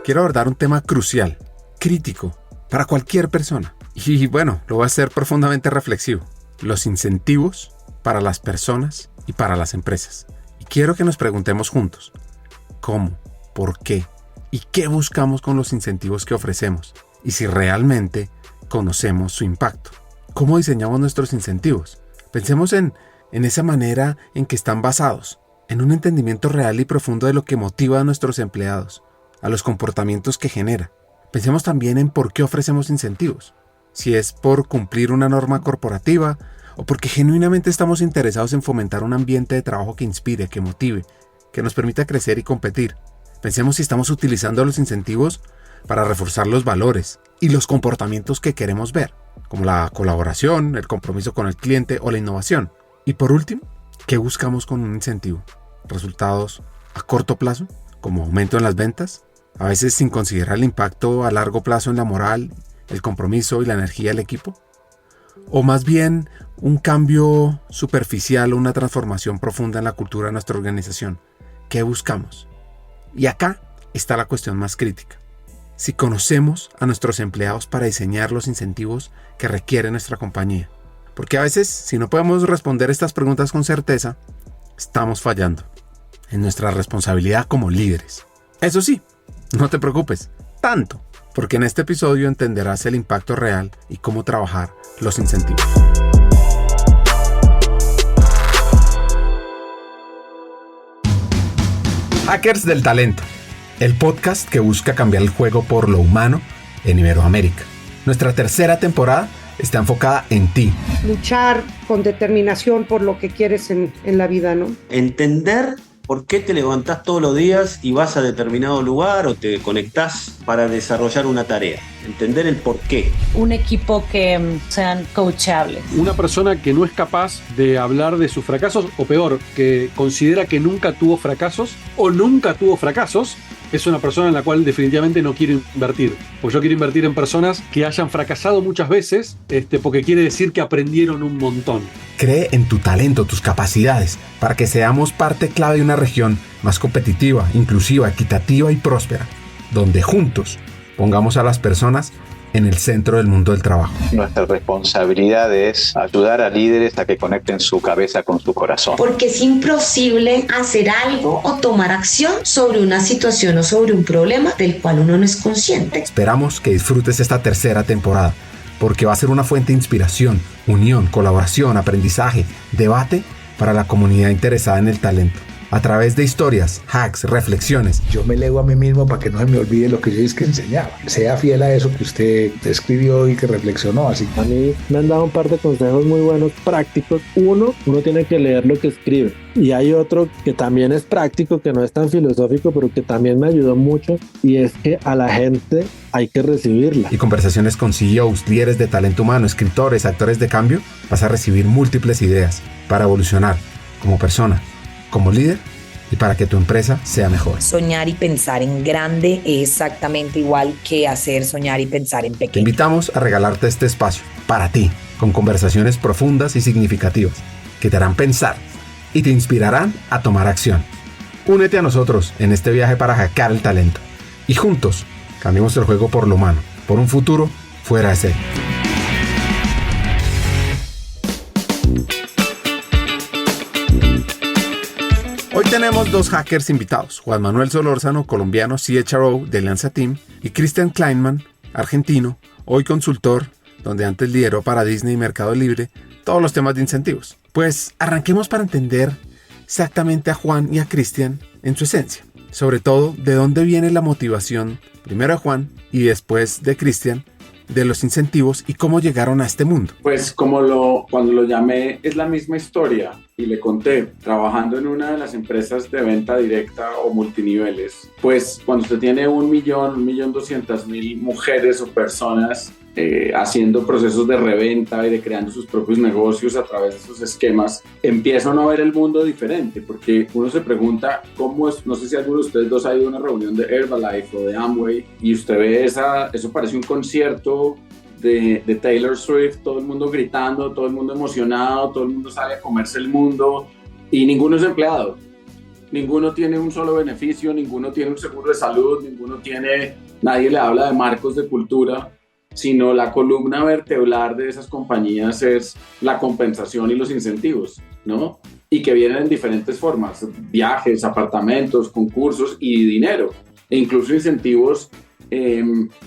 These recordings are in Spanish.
quiero abordar un tema crucial, crítico, para cualquier persona. Y bueno, lo voy a hacer profundamente reflexivo. Los incentivos para las personas y para las empresas. Y quiero que nos preguntemos juntos, ¿cómo? ¿Por qué? ¿Y qué buscamos con los incentivos que ofrecemos? Y si realmente conocemos su impacto. ¿Cómo diseñamos nuestros incentivos? Pensemos en esa manera en que están basados, en un entendimiento real y profundo de lo que motiva a nuestros empleados, a los comportamientos que genera. Pensemos también en por qué ofrecemos incentivos. Si es por cumplir una norma corporativa o porque genuinamente estamos interesados en fomentar un ambiente de trabajo que inspire, que motive, que nos permita crecer y competir. Pensemos si estamos utilizando los incentivos para reforzar los valores y los comportamientos que queremos ver, como la colaboración, el compromiso con el cliente o la innovación. Y por último, ¿qué buscamos con un incentivo? ¿Resultados a corto plazo, como aumento en las ventas? A veces sin considerar el impacto a largo plazo en la moral, el compromiso y la energía del equipo. ¿O más bien un cambio superficial o una transformación profunda en la cultura de nuestra organización? ¿Qué buscamos? Y acá está la cuestión más crítica. Si conocemos a nuestros empleados para diseñar los incentivos que requiere nuestra compañía. Porque a veces, si no podemos responder estas preguntas con certeza, estamos fallando en nuestra responsabilidad como líderes. Eso sí, no te preocupes, tanto, porque en este episodio entenderás el impacto real y cómo trabajar los incentivos. Hackers del Talento, el podcast que busca cambiar el juego por lo humano en Iberoamérica. Nuestra tercera temporada está enfocada en ti. Luchar con determinación por lo que quieres en la vida, ¿no? Entender por qué te levantás todos los días y vas a determinado lugar o te conectás para desarrollar una tarea. Entender el por qué. Un equipo que sean coachables. Una persona que no es capaz de hablar de sus fracasos, o peor, que considera que nunca tuvo fracasos o nunca tuvo fracasos, es una persona en la cual definitivamente no quiero invertir. Porque yo quiero invertir en personas que hayan fracasado muchas veces, porque quiere decir que aprendieron un montón. Cree en tu talento, tus capacidades, para que seamos parte clave de una región más competitiva, inclusiva, equitativa y próspera, donde juntos pongamos a las personas en el centro del mundo del trabajo. Nuestra responsabilidad es ayudar a líderes a que conecten su cabeza con su corazón. Porque es imposible hacer algo o tomar acción sobre una situación o sobre un problema del cual uno no es consciente. Esperamos que disfrutes esta tercera temporada, porque va a ser una fuente de inspiración, unión, colaboración, aprendizaje, debate para la comunidad interesada en el talento. A través de historias, hacks, reflexiones. Yo me leo a mí mismo para que no se me olvide lo que yo es que enseñaba. Sea fiel a eso que usted escribió y que reflexionó. Así. A mí me han dado un par de consejos muy buenos, prácticos. Uno tiene que leer lo que escribe. Y hay otro que también es práctico, que no es tan filosófico, pero que también me ayudó mucho. Y es que a la gente hay que recibirla. Y conversaciones con CEOs, líderes de talento humano, escritores, actores de cambio. Vas a recibir múltiples ideas para evolucionar como persona, como líder y para que tu empresa sea mejor. Soñar y pensar en grande es exactamente igual que hacer soñar y pensar en pequeño. Te invitamos a regalarte este espacio para ti, con conversaciones profundas y significativas que te harán pensar y te inspirarán a tomar acción. Únete a nosotros en este viaje para hackear el talento y juntos cambiemos el juego por lo humano, por un futuro fuera de serie. Hoy tenemos dos hackers invitados, Juan Manuel Solórzano, colombiano CHRO de Alianza Team, y Christian Kleinman, argentino, hoy consultor, donde antes lideró para Disney y Mercado Libre todos los temas de incentivos. Pues arranquemos para entender exactamente a Juan y a Christian en su esencia. Sobre todo, de dónde viene la motivación, primero de Juan y después de Christian, de los incentivos y cómo llegaron a este mundo. Pues cuando lo llamé es la misma historia y le conté, trabajando en una de las empresas de venta directa o multiniveles, pues cuando usted tiene 1.200.000 mujeres o personas haciendo procesos de reventa y de creando sus propios negocios a través de esos esquemas, empieza uno a ver el mundo diferente, porque uno se pregunta cómo es, no sé si alguno de ustedes dos ha ido a una reunión de Herbalife o de Amway y usted ve eso parece un concierto de Taylor Swift, todo el mundo gritando, todo el mundo emocionado, todo el mundo sale a comerse el mundo y ninguno es empleado. Ninguno tiene un solo beneficio, ninguno tiene un seguro de salud, nadie le habla de marcos de cultura, sino la columna vertebral de esas compañías es la compensación y los incentivos, ¿no? Y que vienen en diferentes formas: viajes, apartamentos, concursos y dinero, e incluso incentivos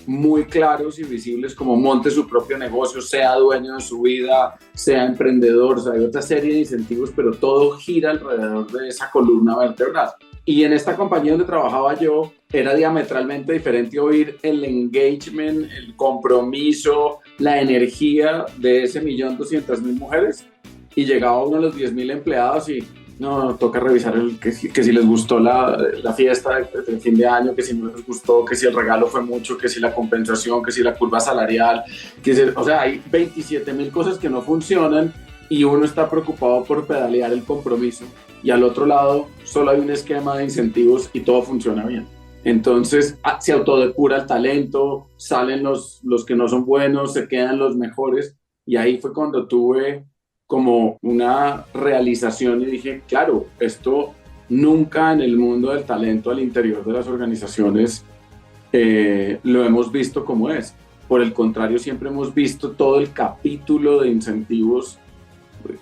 muy claros y visibles, como monte su propio negocio, sea dueño de su vida, sea emprendedor. O sea, hay otra serie de incentivos, pero todo gira alrededor de esa columna vertebral. Y en esta compañía donde trabajaba yo, era diametralmente diferente oír el engagement, el compromiso, la energía de ese 1.200.000 mujeres, y llegaba uno de los 10.000 empleados y no, toca revisar que si les gustó la fiesta de fin de año, que si no les gustó, que si el regalo fue mucho, que si la compensación, que si la curva salarial, o sea, hay 27.000 cosas que no funcionan y uno está preocupado por pedalear el compromiso, y al otro lado solo hay un esquema de incentivos y todo funciona bien. Entonces se autodepura el talento, salen los que no son buenos, se quedan los mejores, y ahí fue cuando tuve como una realización y dije, claro, esto nunca en el mundo del talento al interior de las organizaciones lo hemos visto como es. Por el contrario, siempre hemos visto todo el capítulo de incentivos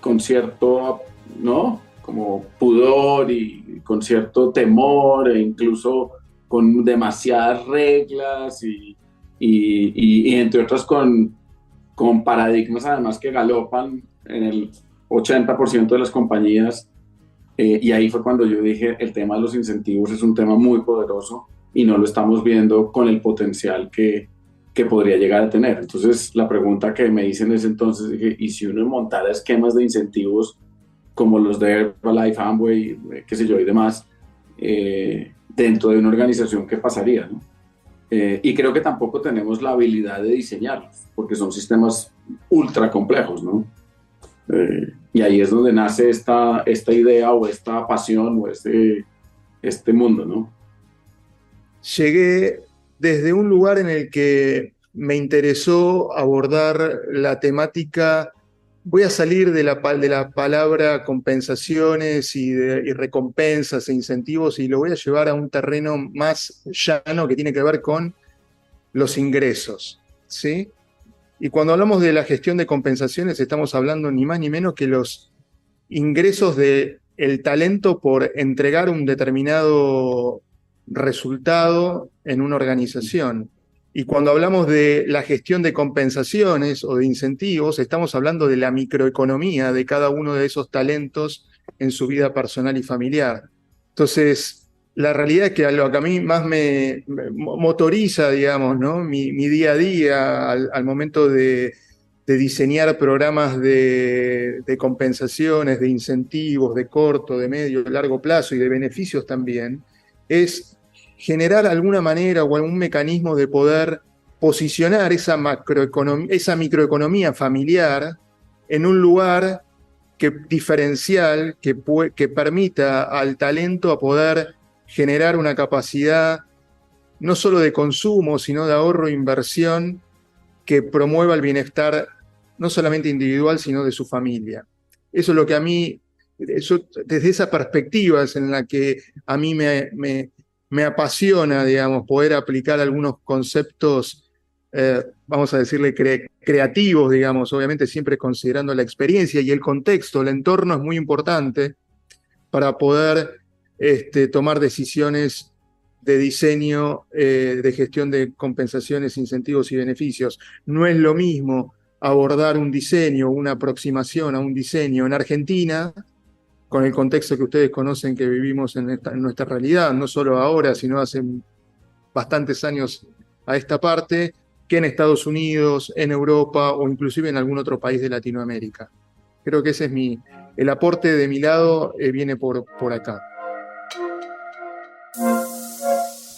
con cierto, ¿no?, como pudor y con cierto temor, e incluso con demasiadas reglas y entre otras con paradigmas además que galopan en el 80% de las compañías, y ahí fue cuando yo dije, el tema de los incentivos es un tema muy poderoso y no lo estamos viendo con el potencial que podría llegar a tener. Entonces la pregunta que me hice en ese entonces, dije, ¿y si uno montara esquemas de incentivos como los de Herbalife, Amway, qué sé yo y demás, dentro de una organización, qué pasaría, ¿no? Y creo que tampoco tenemos la habilidad de diseñarlos, porque son sistemas ultra complejos, ¿no? Y ahí es donde nace esta idea o esta pasión o este mundo, ¿no? Llegué desde un lugar en el que me interesó abordar la temática. Voy a salir de la palabra compensaciones y recompensas e incentivos, y lo voy a llevar a un terreno más llano que tiene que ver con los ingresos, ¿sí? Y cuando hablamos de la gestión de compensaciones, estamos hablando ni más ni menos que los ingresos del talento por entregar un determinado resultado en una organización. Y cuando hablamos de la gestión de compensaciones o de incentivos, estamos hablando de la microeconomía de cada uno de esos talentos en su vida personal y familiar. Entonces, la realidad es que lo que a mí más me motoriza, digamos, ¿no?, mi día a día al momento de diseñar programas de compensaciones, de incentivos, de corto, de medio, de largo plazo y de beneficios también, es generar alguna manera o algún mecanismo de poder posicionar esa microeconomía familiar en un lugar diferencial que permita al talento a poder generar una capacidad no solo de consumo, sino de ahorro e inversión que promueva el bienestar no solamente individual, sino de su familia. Eso es lo que a mí, desde esa perspectiva es en la que a mí me apasiona, digamos, poder aplicar algunos conceptos, vamos a decirle, creativos, digamos, obviamente siempre considerando la experiencia y el contexto, el entorno es muy importante para poder tomar decisiones de diseño, de gestión de compensaciones, incentivos y beneficios. No es lo mismo abordar un diseño, una aproximación a un diseño en Argentina, con el contexto que ustedes conocen que vivimos en nuestra realidad, no solo ahora, sino hace bastantes años a esta parte, que en Estados Unidos, en Europa o inclusive en algún otro país de Latinoamérica. Creo que ese es el aporte de mi lado, viene por acá.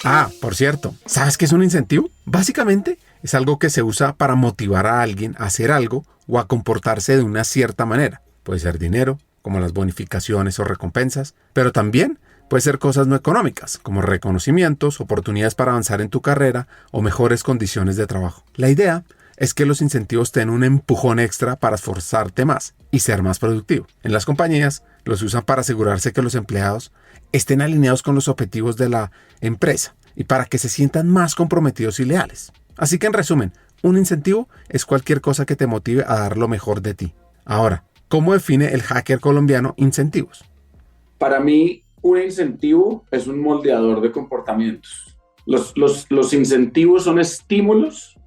Ah, por cierto, ¿sabes qué es un incentivo? Básicamente es algo que se usa para motivar a alguien a hacer algo o a comportarse de una cierta manera. Puede ser dinero, como las bonificaciones o recompensas, pero también puede ser cosas no económicas, como reconocimientos, oportunidades para avanzar en tu carrera o mejores condiciones de trabajo. La idea es que los incentivos te den un empujón extra para esforzarte más y ser más productivo. En las compañías los usan para asegurarse que los empleados estén alineados con los objetivos de la empresa y para que se sientan más comprometidos y leales. Así que en resumen, un incentivo es cualquier cosa que te motive a dar lo mejor de ti. Ahora, ¿cómo define el hacker colombiano incentivos? Para mí, un incentivo es un moldeador de comportamientos. Los incentivos son estímulos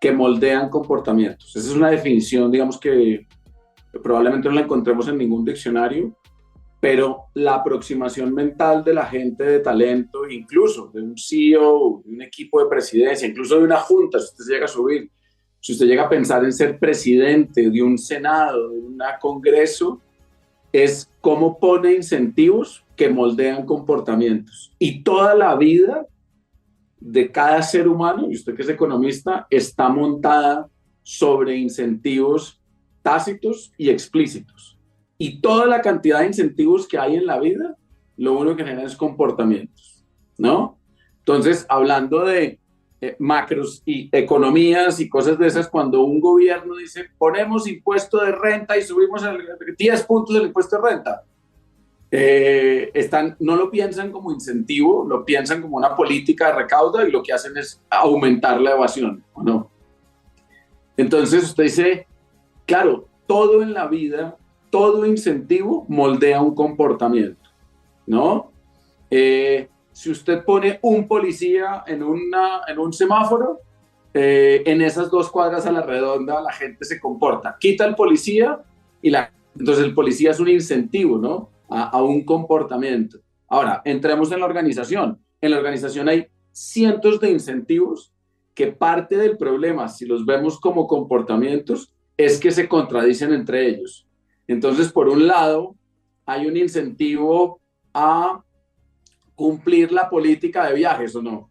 que moldean comportamientos. Esa es una definición, digamos, que probablemente no la encontremos en ningún diccionario, pero la aproximación mental de la gente de talento, incluso de un CEO, de un equipo de presidencia, incluso de una junta, si usted se llega a subir, si usted llega a pensar en ser presidente de un senado, de un congreso, es cómo pone incentivos que moldean comportamientos. Y toda la vida de cada ser humano, y usted que es economista, está montada sobre incentivos tácitos y explícitos. Y toda la cantidad de incentivos que hay en la vida, lo único que genera es comportamientos, ¿no? Entonces, hablando de macros y economías y cosas de esas, cuando un gobierno dice, ponemos impuesto de renta y subimos 10 puntos del impuesto de renta, no lo piensan como incentivo, lo piensan como una política de recaudo y lo que hacen es aumentar la evasión, ¿o no? Entonces usted dice, claro, todo en la vida, todo incentivo moldea un comportamiento, ¿no? Si usted pone un policía en un semáforo, en esas 2 cuadras a la redonda la gente se comporta. Quita el policía entonces el policía es un incentivo, ¿no? A un comportamiento. Ahora, entremos en la organización. En la organización hay cientos de incentivos que parte del problema, si los vemos como comportamientos, es que se contradicen entre ellos. Entonces, por un lado, hay un incentivo a cumplir la política de viajes, ¿o no?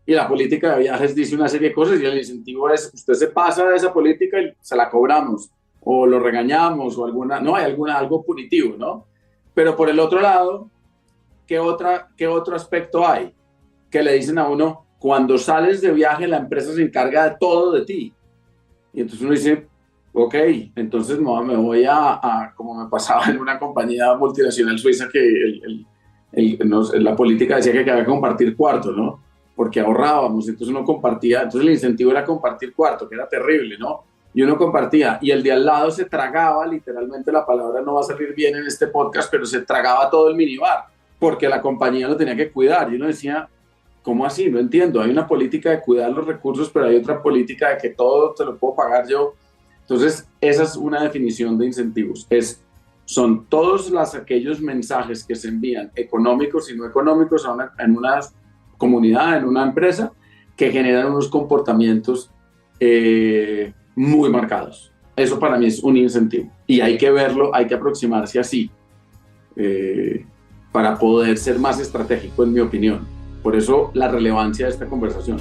Y la política de viajes dice una serie de cosas y el incentivo es, usted se pasa de esa política y se la cobramos, o lo regañamos, o hay algo punitivo, ¿no? Pero por el otro lado, ¿qué otro aspecto hay? Que le dicen a uno, cuando sales de viaje, la empresa se encarga de todo de ti. Y entonces uno dice, ok, entonces me voy a como me pasaba en una compañía multinacional suiza que la política decía que había que compartir cuartos, ¿no? Porque ahorrábamos, entonces uno compartía, entonces el incentivo era compartir cuarto, que era terrible, ¿no? Y uno compartía, y el de al lado se tragaba, literalmente la palabra no va a salir bien en este podcast, pero se tragaba todo el minibar, porque la compañía lo tenía que cuidar, y uno decía, ¿cómo así? No entiendo, hay una política de cuidar los recursos, pero hay otra política de que todo te lo puedo pagar yo. Entonces, esa es una definición de incentivos, son todos aquellos mensajes que se envían, económicos y no económicos, en una comunidad, en una empresa, que generan unos comportamientos muy marcados. Eso para mí es un incentivo y hay que verlo, hay que aproximarse así para poder ser más estratégico, en mi opinión. Por eso la relevancia de esta conversación.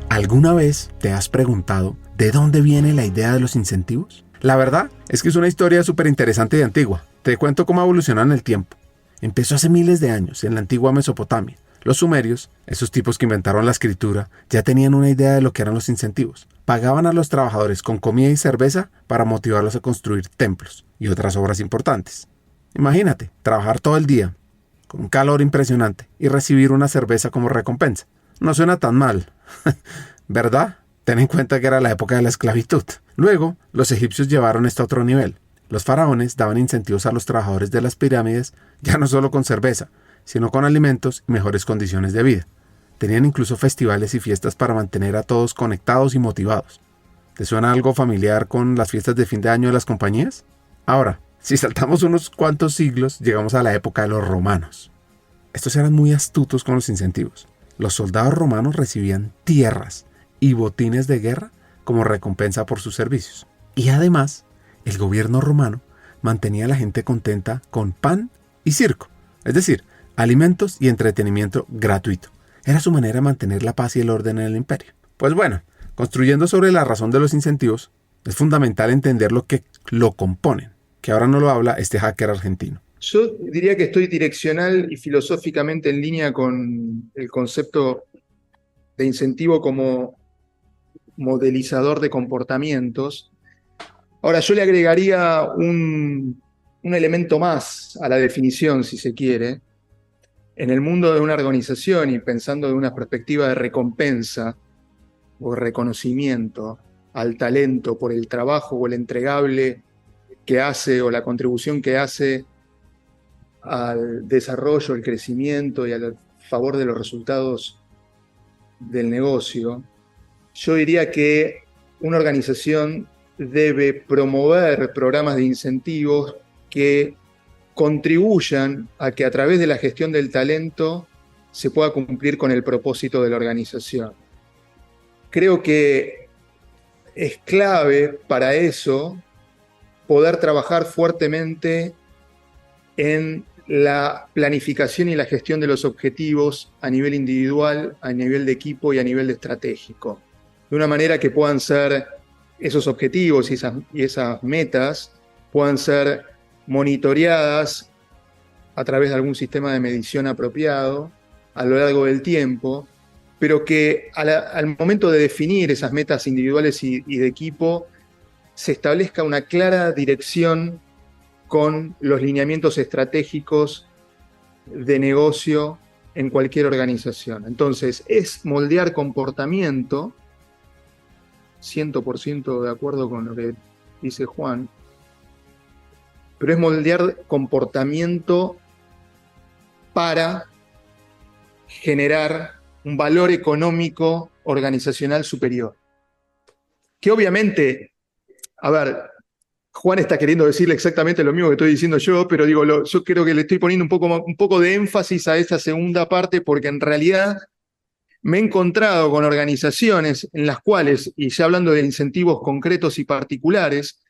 ¿Alguna vez te has preguntado de dónde viene la idea de los incentivos? La verdad es que es una historia súper interesante y antigua. Te cuento cómo evolucionó en el tiempo. Empezó hace miles de años, en la antigua Mesopotamia. Los sumerios, esos tipos que inventaron la escritura, ya tenían una idea de lo que eran los incentivos. Pagaban a los trabajadores con comida y cerveza para motivarlos a construir templos y otras obras importantes. Imagínate, trabajar todo el día, con un calor impresionante, y recibir una cerveza como recompensa. No suena tan mal, ¿verdad? Ten en cuenta que era la época de la esclavitud. Luego, los egipcios llevaron esto a otro nivel. Los faraones daban incentivos a los trabajadores de las pirámides, ya no solo con cerveza, sino con alimentos y mejores condiciones de vida. Tenían incluso festivales y fiestas para mantener a todos conectados y motivados. ¿Te suena algo familiar con las fiestas de fin de año de las compañías? Ahora, si saltamos unos cuantos siglos, llegamos a la época de los romanos. Estos eran muy astutos con los incentivos. Los soldados romanos recibían tierras y botines de guerra como recompensa por sus servicios. Y además, el gobierno romano mantenía a la gente contenta con pan y circo, es decir, alimentos y entretenimiento gratuito. Era su manera de mantener la paz y el orden en el imperio. Pues bueno, construyendo sobre la razón de los incentivos, es fundamental entender lo que lo componen, que ahora no lo habla este hacker argentino. Yo diría que estoy direccional y filosóficamente en línea con el concepto de incentivo como modelizador de comportamientos. Ahora, yo le agregaría un elemento más a la definición, si se quiere. En el mundo de una organización y pensando de una perspectiva de recompensa o reconocimiento al talento por el trabajo o el entregable que hace o la contribución que hace al desarrollo, al crecimiento y al favor de los resultados del negocio, yo diría que una organización debe promover programas de incentivos que contribuyan a que a través de la gestión del talento se pueda cumplir con el propósito de la organización. Creo que es clave para eso poder trabajar fuertemente en la planificación y la gestión de los objetivos a nivel individual, a nivel de equipo y a nivel estratégico. De una manera que puedan ser esos objetivos y esas metas puedan ser monitoreadas a través de algún sistema de medición apropiado a lo largo del tiempo, pero que al momento de definir esas metas individuales y de equipo se establezca una clara dirección con los lineamientos estratégicos de negocio en cualquier organización. Entonces, es moldear comportamiento, 100% de acuerdo con lo que dice Juan, pero es moldear comportamiento para generar un valor económico organizacional superior. Que obviamente, a ver, Juan está queriendo decirle exactamente lo mismo que estoy diciendo yo, pero digo, yo creo que le estoy poniendo un poco de énfasis a esa segunda parte porque en realidad me he encontrado con organizaciones en las cuales, y ya hablando de incentivos concretos y particulares,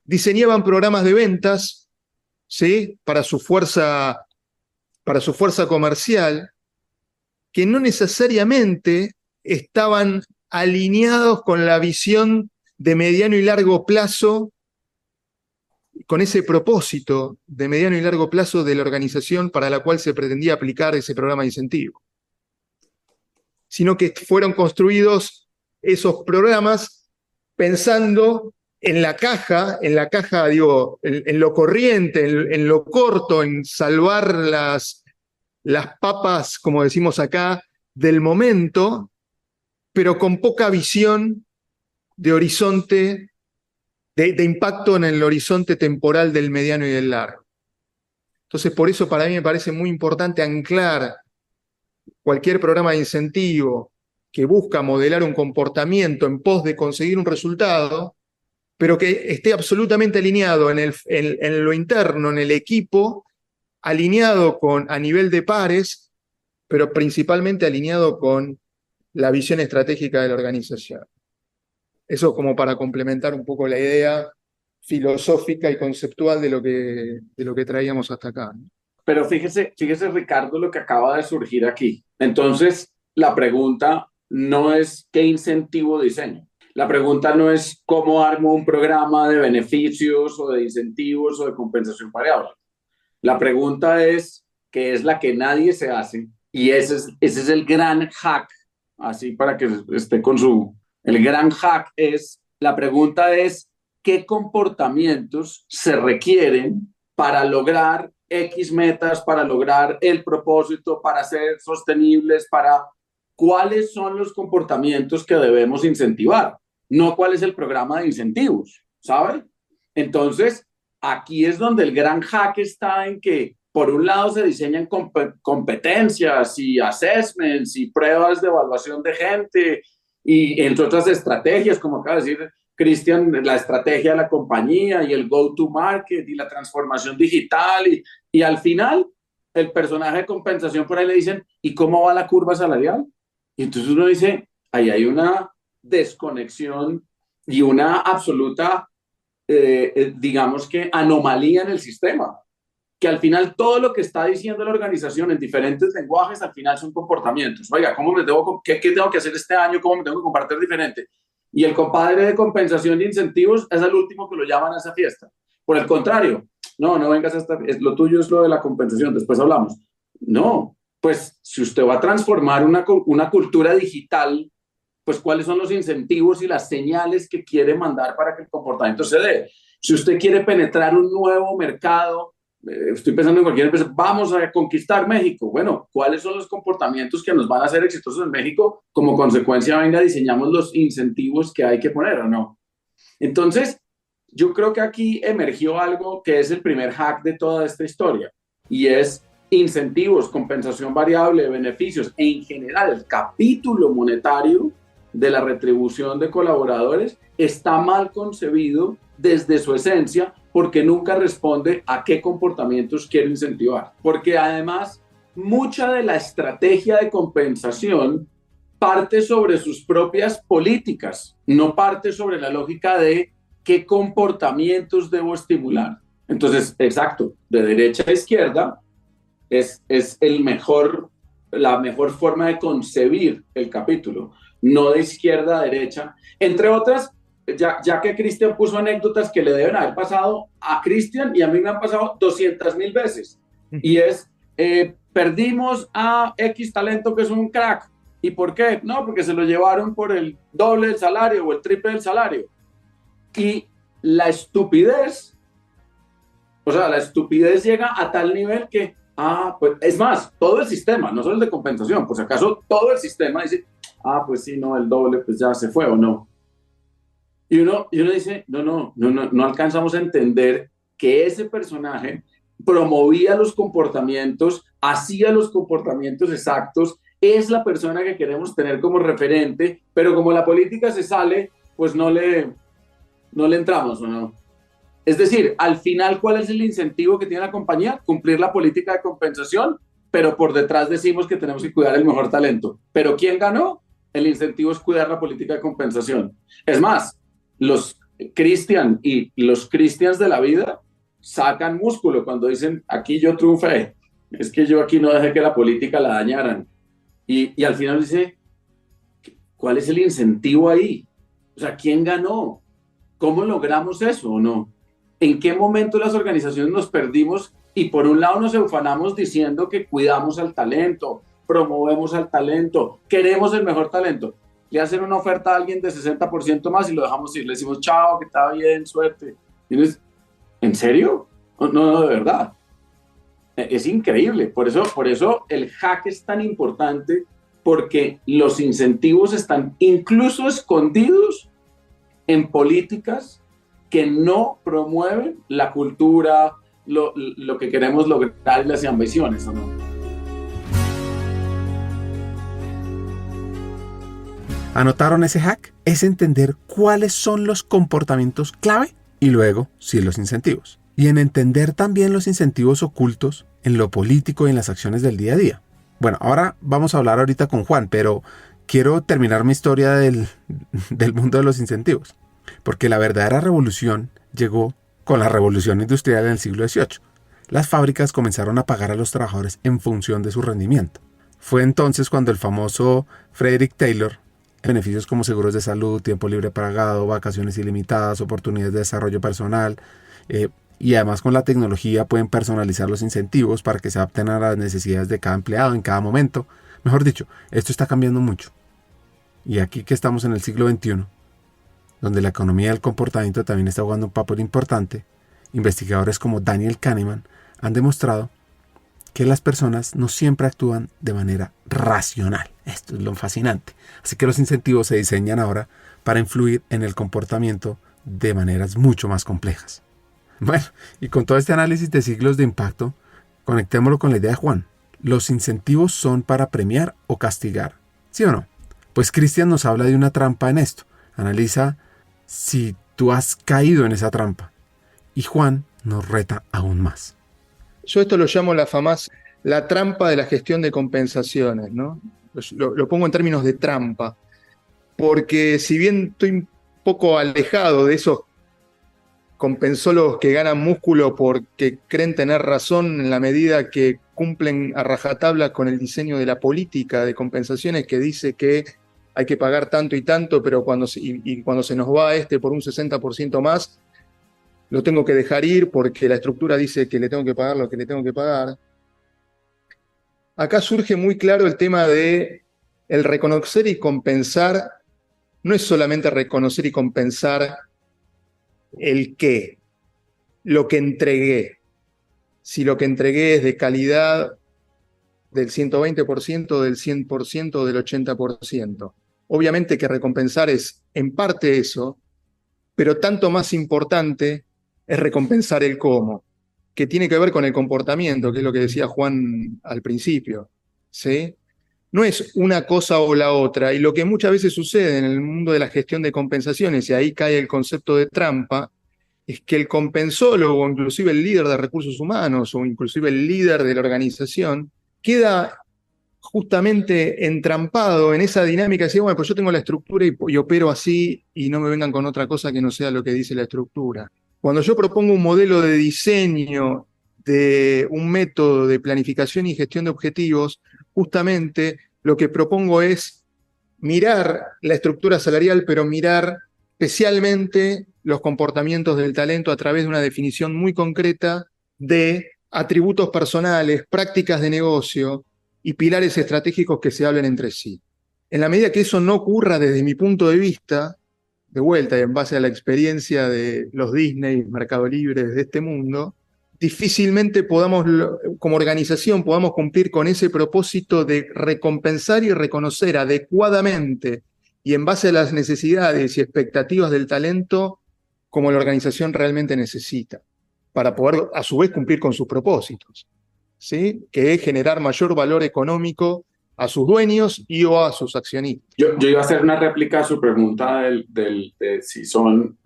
diseñaban programas de ventas, ¿sí?, para su fuerza comercial, que no necesariamente estaban alineados con la visión de mediano y largo plazo, con ese propósito de mediano y largo plazo de la organización para la cual se pretendía aplicar ese programa de incentivo, sino que fueron construidos esos programas pensando en la caja, digo, en lo corriente, en lo corto, en salvar las papas, como decimos acá, del momento, pero con poca visión de horizonte, de impacto en el horizonte temporal del mediano y del largo. Entonces, por eso para mí me parece muy importante anclar cualquier programa de incentivo que busca modelar un comportamiento en pos de conseguir un resultado, pero que esté absolutamente alineado en lo interno, en el equipo, alineado a nivel de pares, pero principalmente alineado con la visión estratégica de la organización. Eso como para complementar un poco la idea filosófica y conceptual de lo que traíamos hasta acá, ¿no? Pero fíjese, Ricardo, lo que acaba de surgir aquí. Entonces, la pregunta no es qué incentivo diseño. La pregunta no es cómo armo un programa de beneficios o de incentivos o de compensación variable. La pregunta es, que es la que nadie se hace, y ese es el gran hack, así para que esté con su... El gran hack la pregunta es, ¿qué comportamientos se requieren para lograr X metas, para lograr el propósito, para ser sostenibles, cuáles son los comportamientos que debemos incentivar? No cuál es el programa de incentivos, ¿saben? Entonces, aquí es donde el gran hack está en que, por un lado, se diseñan competencias y assessments y pruebas de evaluación de gente y entre otras estrategias, como acaba de decir Cristian, la estrategia de la compañía y el go-to-market y la transformación digital y al final, el personaje de compensación por ahí le dicen, ¿y cómo va la curva salarial? Y entonces uno dice, ahí hay una desconexión y una absoluta, digamos que anomalía en el sistema, que al final todo lo que está diciendo la organización en diferentes lenguajes, al final son comportamientos. Oiga, ¿qué tengo que hacer este año? ¿Cómo me tengo que comportar diferente? Y el compadre de compensación de incentivos es el último que lo llaman a esa fiesta. Por el contrario, no vengas hasta, lo tuyo es lo de la compensación, después hablamos. No, pues si usted va a transformar una cultura digital, pues cuáles son los incentivos y las señales que quiere mandar para que el comportamiento se dé. Si usted quiere penetrar un nuevo mercado, estoy pensando en cualquier empresa, vamos a conquistar México. Bueno, ¿cuáles son los comportamientos que nos van a hacer exitosos en México? Como consecuencia, venga, diseñamos los incentivos que hay que poner, ¿o no? Entonces, yo creo que aquí emergió algo que es el primer hack de toda esta historia, y es incentivos, compensación variable, beneficios, e en general el capítulo monetario de la retribución de colaboradores está mal concebido desde su esencia, porque nunca responde a qué comportamientos quiere incentivar. Porque además, mucha de la estrategia de compensación parte sobre sus propias políticas, no parte sobre la lógica de qué comportamientos debo estimular. Entonces, exacto, de derecha a izquierda es la mejor forma de concebir el capítulo, no de izquierda a derecha. Entre otras, ya que Cristian puso anécdotas que le deben haber pasado a Cristian y a mí me han pasado 200,000 veces. Y es, perdimos a X talento que es un crack. ¿Y por qué? No, porque se lo llevaron por el doble del salario o el triple del salario. Y la estupidez llega a tal nivel que, pues es más, todo el sistema, no solo el de compensación, por si acaso todo el sistema dice, pues sí, no, el doble pues ya se fue o no. Y uno dice, no alcanzamos a entender que ese personaje promovía los comportamientos, hacía los comportamientos exactos, es la persona que queremos tener como referente, pero como la política se sale, pues no le entramos, ¿o no? Es decir, al final, ¿cuál es el incentivo que tiene la compañía? Cumplir la política de compensación, pero por detrás decimos que tenemos que cuidar el mejor talento. ¿Pero quién ganó? El incentivo es cuidar la política de compensación. Es más, los Christian y los Christians de la vida sacan músculo cuando dicen, aquí yo triunfé, es que yo aquí no dejé que la política la dañaran. Y al final dice, ¿cuál es el incentivo ahí? O sea, ¿quién ganó? ¿Cómo logramos eso o no? ¿En qué momento las organizaciones nos perdimos y por un lado nos ufanamos diciendo que cuidamos al talento, promovemos al talento, queremos el mejor talento? Le hacen una oferta a alguien de 60% más y lo dejamos ir, le decimos chao, que está bien, suerte. Y uno dice, ¿en serio? No, de verdad. Es increíble. Por eso el hack es tan importante, porque los incentivos están incluso escondidos en políticas que no promueven la cultura, lo que queremos lograr y las ambiciones, ¿o no? ¿Anotaron ese hack? Es entender cuáles son los comportamientos clave y luego, sí, los incentivos. Y en entender también los incentivos ocultos en lo político y en las acciones del día a día. Bueno, ahora vamos a hablar ahorita con Juan, pero quiero terminar mi historia del mundo de los incentivos. Porque la verdadera revolución llegó con la revolución industrial en el siglo XVIII. Las fábricas comenzaron a pagar a los trabajadores en función de su rendimiento. Fue entonces cuando el famoso Frederick Taylor, beneficios como seguros de salud, tiempo libre pagado, vacaciones ilimitadas, oportunidades de desarrollo personal, y además con la tecnología pueden personalizar los incentivos para que se adapten a las necesidades de cada empleado en cada momento. Mejor dicho, esto está cambiando mucho. Y aquí que estamos en el siglo XXI, donde la economía del comportamiento también está jugando un papel importante, investigadores como Daniel Kahneman han demostrado que las personas no siempre actúan de manera racional. Esto es lo fascinante. Así que los incentivos se diseñan ahora para influir en el comportamiento de maneras mucho más complejas. Bueno, y con todo este análisis de siglos de impacto, conectémoslo con la idea de Juan. ¿Los incentivos son para premiar o castigar? ¿Sí o no? Pues Cristian nos habla de una trampa en esto. Analiza si tú has caído en esa trampa. Y Juan nos reta aún más. Yo esto lo llamo la trampa de la gestión de compensaciones, ¿no? Lo pongo en términos de trampa, porque si bien estoy un poco alejado de esos compensólogos que ganan músculo porque creen tener razón en la medida que cumplen a rajatabla con el diseño de la política de compensaciones que dice que hay que pagar tanto y tanto, pero cuando se nos va por un 60% más, lo tengo que dejar ir porque la estructura dice que le tengo que pagar lo que le tengo que pagar. Acá surge muy claro el tema de el reconocer y compensar. No es solamente reconocer y compensar el qué, lo que entregué. Si lo que entregué es de calidad del 120%, del 100%, del 80%. Obviamente que recompensar es en parte eso, pero tanto más importante es recompensar el cómo, que tiene que ver con el comportamiento, que es lo que decía Juan al principio, ¿sí? No es una cosa o la otra, y lo que muchas veces sucede en el mundo de la gestión de compensaciones, y ahí cae el concepto de trampa, es que el compensólogo, o inclusive el líder de recursos humanos, o inclusive el líder de la organización, queda justamente entrampado en esa dinámica de decir, bueno, pues yo tengo la estructura y opero así, y no me vengan con otra cosa que no sea lo que dice la estructura. Cuando yo propongo un modelo de diseño de un método de planificación y gestión de objetivos, justamente lo que propongo es mirar la estructura salarial, pero mirar especialmente los comportamientos del talento a través de una definición muy concreta de atributos personales, prácticas de negocio y pilares estratégicos que se hablen entre sí. En la medida que eso no ocurra desde mi punto de vista, de vuelta y en base a la experiencia de los Disney, Mercado Libre de este mundo, difícilmente podamos, como organización, podamos cumplir con ese propósito de recompensar y reconocer adecuadamente y en base a las necesidades y expectativas del talento como la organización realmente necesita, para poder a su vez cumplir con sus propósitos, ¿sí? Que es generar mayor valor económico a sus dueños y o a sus accionistas. Yo iba a hacer una réplica a su pregunta de si son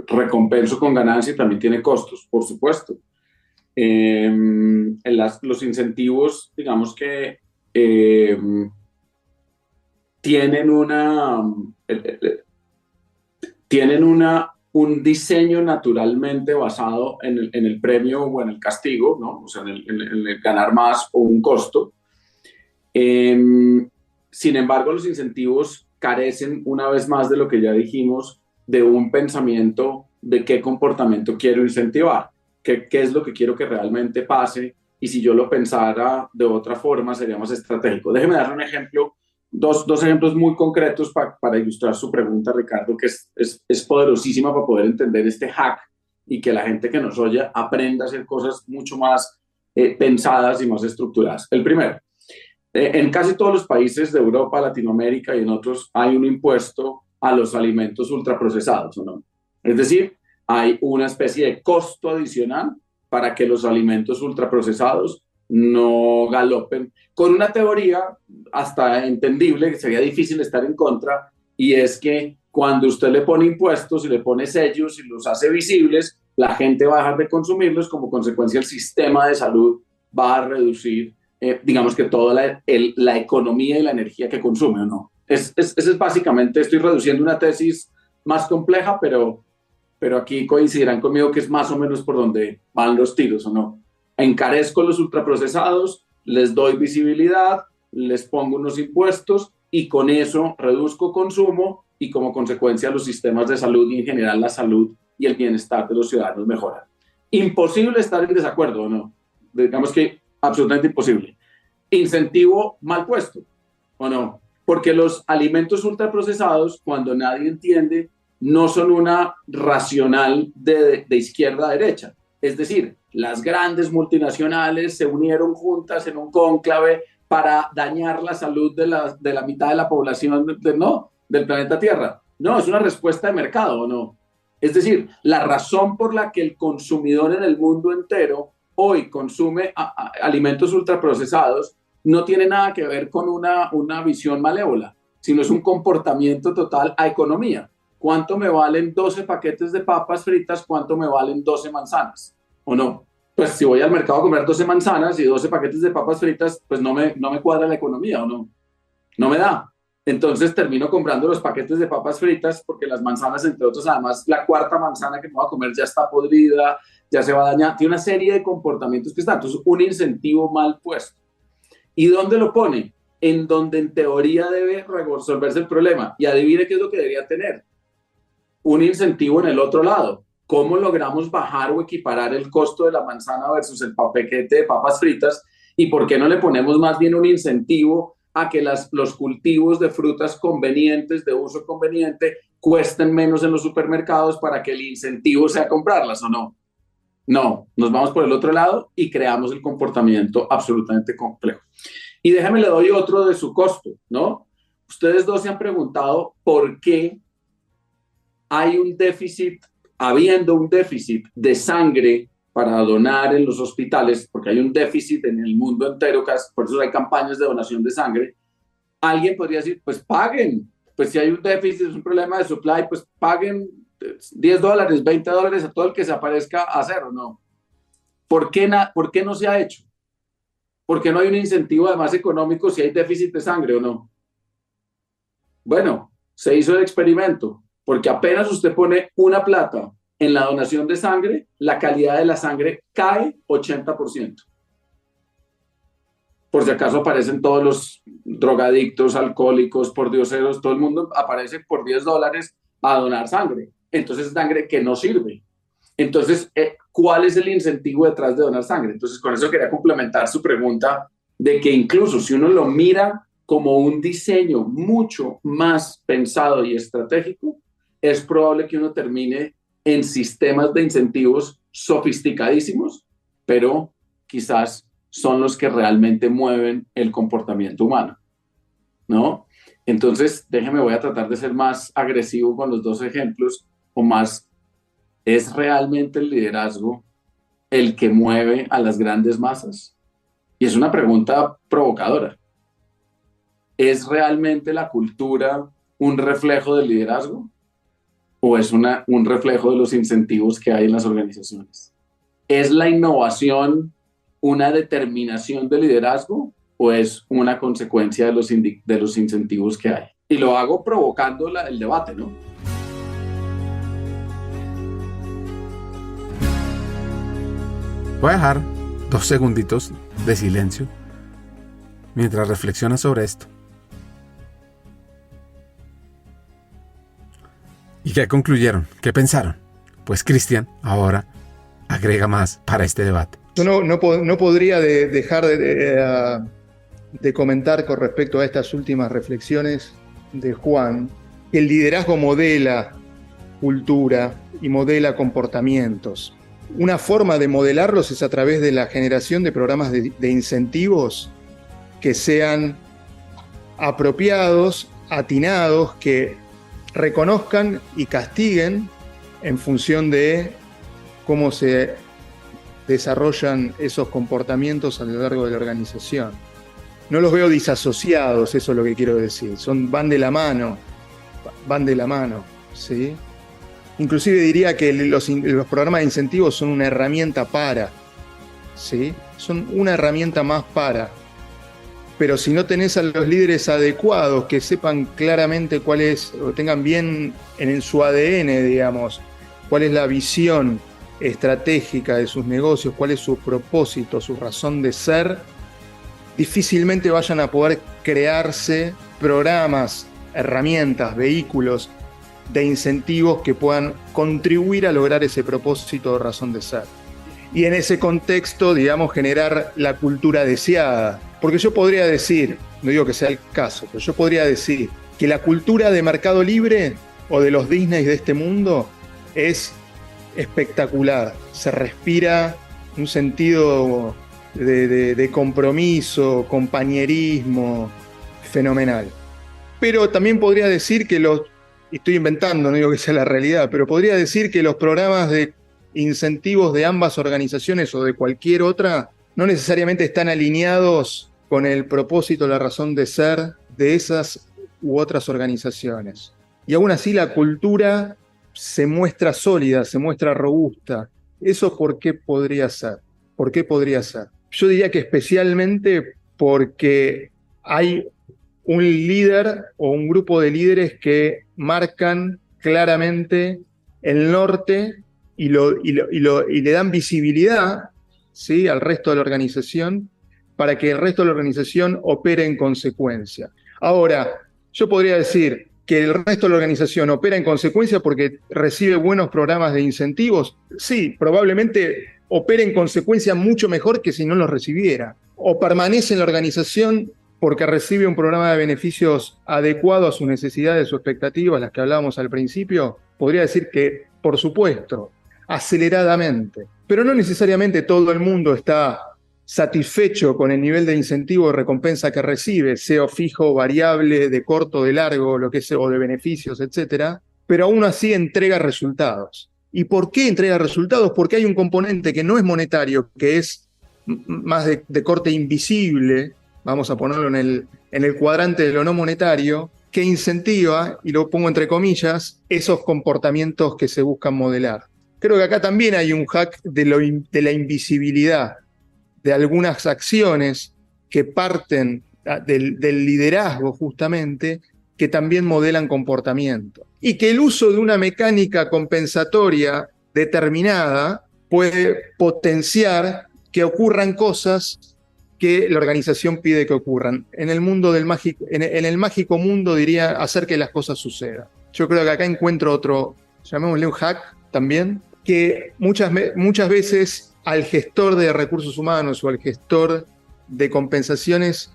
recompenso con ganancia y también tiene costos, por supuesto. Los incentivos, digamos que tienen un diseño naturalmente basado en el premio o en el castigo, ¿no? O sea, en el ganar más o un costo. Sin embargo, los incentivos carecen, una vez más, de lo que ya dijimos, de un pensamiento de qué comportamiento quiero incentivar, qué es lo que quiero que realmente pase, y si yo lo pensara de otra forma sería más estratégico. Déjeme darle un ejemplo, dos ejemplos muy concretos para ilustrar su pregunta, Ricardo, que es poderosísima para poder entender este hack y que la gente que nos oye aprenda a hacer cosas mucho más pensadas y más estructuradas. El primero, en casi todos los países de Europa, Latinoamérica y en otros hay un impuesto a los alimentos ultraprocesados, ¿o no? Es decir, hay una especie de costo adicional para que los alimentos ultraprocesados no galopen, con una teoría hasta entendible, que sería difícil estar en contra, y es que cuando usted le pone impuestos y le pone sellos y los hace visibles, la gente va a dejar de consumirlos, como consecuencia el sistema de salud va a reducir digamos que toda la economía y la energía que consume, ¿o no? Es básicamente, estoy reduciendo una tesis más compleja, pero aquí coincidirán conmigo que es más o menos por donde van los tiros, ¿o no? Encarezco los ultraprocesados, les doy visibilidad, les pongo unos impuestos y con eso reduzco consumo y como consecuencia los sistemas de salud y en general la salud y el bienestar de los ciudadanos mejoran. Imposible estar en desacuerdo, ¿o no? Digamos que absolutamente imposible. Incentivo mal puesto, ¿o no? Porque los alimentos ultraprocesados, cuando nadie entiende, no son una racional de izquierda a derecha. Es decir, las grandes multinacionales se unieron juntas en un cónclave para dañar la salud de la mitad de la población del planeta Tierra. No, es una respuesta de mercado, ¿o no? Es decir, la razón por la que el consumidor en el mundo entero hoy consume alimentos ultraprocesados no tiene nada que ver con una visión malévola, sino es un comportamiento total a economía. ¿Cuánto me valen 12 paquetes de papas fritas? ¿Cuánto me valen 12 manzanas? ¿O no? Pues si voy al mercado a comer 12 manzanas y 12 paquetes de papas fritas, pues no me cuadra la economía, ¿o no? No me da. Entonces termino comprando los paquetes de papas fritas porque las manzanas, entre otros, además la cuarta manzana que me voy a comer ya está podrida, ya se va a dañar. Tiene una serie de comportamientos que están. Entonces, un incentivo mal puesto. ¿Y dónde lo pone? En donde en teoría debe resolverse el problema. Y adivine qué es lo que debería tener. Un incentivo en el otro lado, ¿cómo logramos bajar o equiparar el costo de la manzana versus el paquete de papas fritas? ¿Y por qué no le ponemos más bien un incentivo a que los cultivos de frutas convenientes, de uso conveniente, cuesten menos en los supermercados para que el incentivo sea comprarlas o no? No, nos vamos por el otro lado y creamos el comportamiento absolutamente complejo. Y déjame le doy otro de su costo, ¿no? Ustedes dos se han preguntado por qué hay un déficit, habiendo un déficit de sangre para donar en los hospitales, porque hay un déficit en el mundo entero, por eso hay campañas de donación de sangre. Alguien podría decir, pues paguen, pues si hay un déficit, es un problema de supply, pues paguen $10, $20 a todo el que se aparezca a hacer, ¿o no? ¿Por qué no se ha hecho? ¿Por qué no hay un incentivo además económico si hay déficit de sangre o no? Bueno, se hizo el experimento, porque apenas usted pone una plata en la donación de sangre, la calidad de la sangre cae 80%. Por si acaso aparecen todos los drogadictos, alcohólicos, pordioseros, todo el mundo aparece por $10 a donar sangre. Entonces, sangre que no sirve. Entonces, ¿cuál es el incentivo detrás de donar sangre? Entonces, con eso quería complementar su pregunta de que incluso si uno lo mira como un diseño mucho más pensado y estratégico, es probable que uno termine en sistemas de incentivos sofisticadísimos, pero quizás son los que realmente mueven el comportamiento humano, ¿no? Entonces, voy a tratar de ser más agresivo con los dos ejemplos, o más, ¿es realmente el liderazgo el que mueve a las grandes masas? Y es una pregunta provocadora. ¿Es realmente la cultura un reflejo del liderazgo? ¿O es un reflejo de los incentivos que hay en las organizaciones? ¿Es la innovación una determinación de liderazgo o es una consecuencia de los incentivos que hay? Y lo hago provocando el debate, ¿no? Voy a dejar 2 segunditos de silencio mientras reflexionas sobre esto. ¿Y qué concluyeron? ¿Qué pensaron? Pues Cristian ahora agrega más para este debate. Yo no podría dejar de comentar con respecto a estas últimas reflexiones de Juan. El liderazgo modela cultura y modela comportamientos. Una forma de modelarlos es a través de la generación de programas de incentivos que sean apropiados, atinados, que reconozcan y castiguen en función de cómo se desarrollan esos comportamientos a lo largo de la organización. No los veo disasociados, eso es lo que quiero decir. Van de la mano, ¿sí? Inclusive diría que los programas de incentivos son una herramienta para, ¿sí? Son una herramienta más para. Pero si no tenés a los líderes adecuados que sepan claramente cuál es, o tengan bien en su ADN, digamos, cuál es la visión estratégica de sus negocios, cuál es su propósito, su razón de ser, difícilmente vayan a poder crearse programas, herramientas, vehículos de incentivos que puedan contribuir a lograr ese propósito de razón de ser. Y en ese contexto, digamos, generar la cultura deseada. Porque yo podría decir, no digo que sea el caso, pero yo podría decir que la cultura de Mercado Libre o de los Disney de este mundo es espectacular. Se respira un sentido de compromiso, compañerismo, fenomenal. Pero también podría decir que estoy inventando, no digo que sea la realidad, pero podría decir que los programas de incentivos de ambas organizaciones o de cualquier otra no necesariamente están alineados con el propósito, la razón de ser de esas u otras organizaciones. Y aún así la cultura se muestra sólida, se muestra robusta. ¿Eso por qué podría ser? ¿Por qué podría ser? Yo diría que especialmente porque hay un líder o un grupo de líderes que marcan claramente el norte y le dan visibilidad, ¿sí?, al resto de la organización para que el resto de la organización opere en consecuencia. Ahora, yo podría decir, ¿Que el resto de la organización opera en consecuencia porque recibe buenos programas de incentivos? Sí, probablemente opere en consecuencia mucho mejor que si no los recibiera. ¿O permanece en la organización porque recibe un programa de beneficios adecuado a sus necesidades o expectativas, las que hablábamos al principio? Podría decir que, por supuesto, aceleradamente. Pero no necesariamente todo el mundo está satisfecho con el nivel de incentivo o recompensa que recibe, sea fijo, variable, de corto, de largo, lo que sea, o de beneficios, etcétera, pero aún así entrega resultados. ¿Y por qué entrega resultados? Porque hay un componente que no es monetario, que es más de corte invisible, vamos a ponerlo en el cuadrante de lo no monetario, que incentiva, y lo pongo entre comillas, esos comportamientos que se buscan modelar. Creo que acá también hay un hack de la invisibilidad de algunas acciones que parten del liderazgo justamente, que también modelan comportamiento. Y que el uso de una mecánica compensatoria determinada puede potenciar que ocurran cosas que la organización pide que ocurran. En el mágico mundo, diría, hacer que las cosas sucedan. Yo creo que acá encuentro otro, llamémosle un hack también, que muchas veces al gestor de recursos humanos o al gestor de compensaciones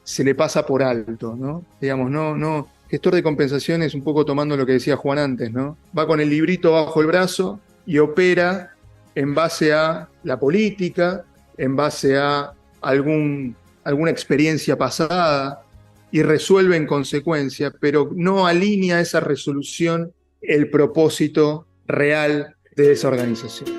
se le pasa por alto, ¿no? Digamos, no, gestor de compensaciones, un poco tomando lo que decía Juan antes, ¿no? Va con el librito bajo el brazo y opera en base a la política, en base a alguna experiencia pasada y resuelve en consecuencia, pero no alinea esa resolución el propósito real de esa organización.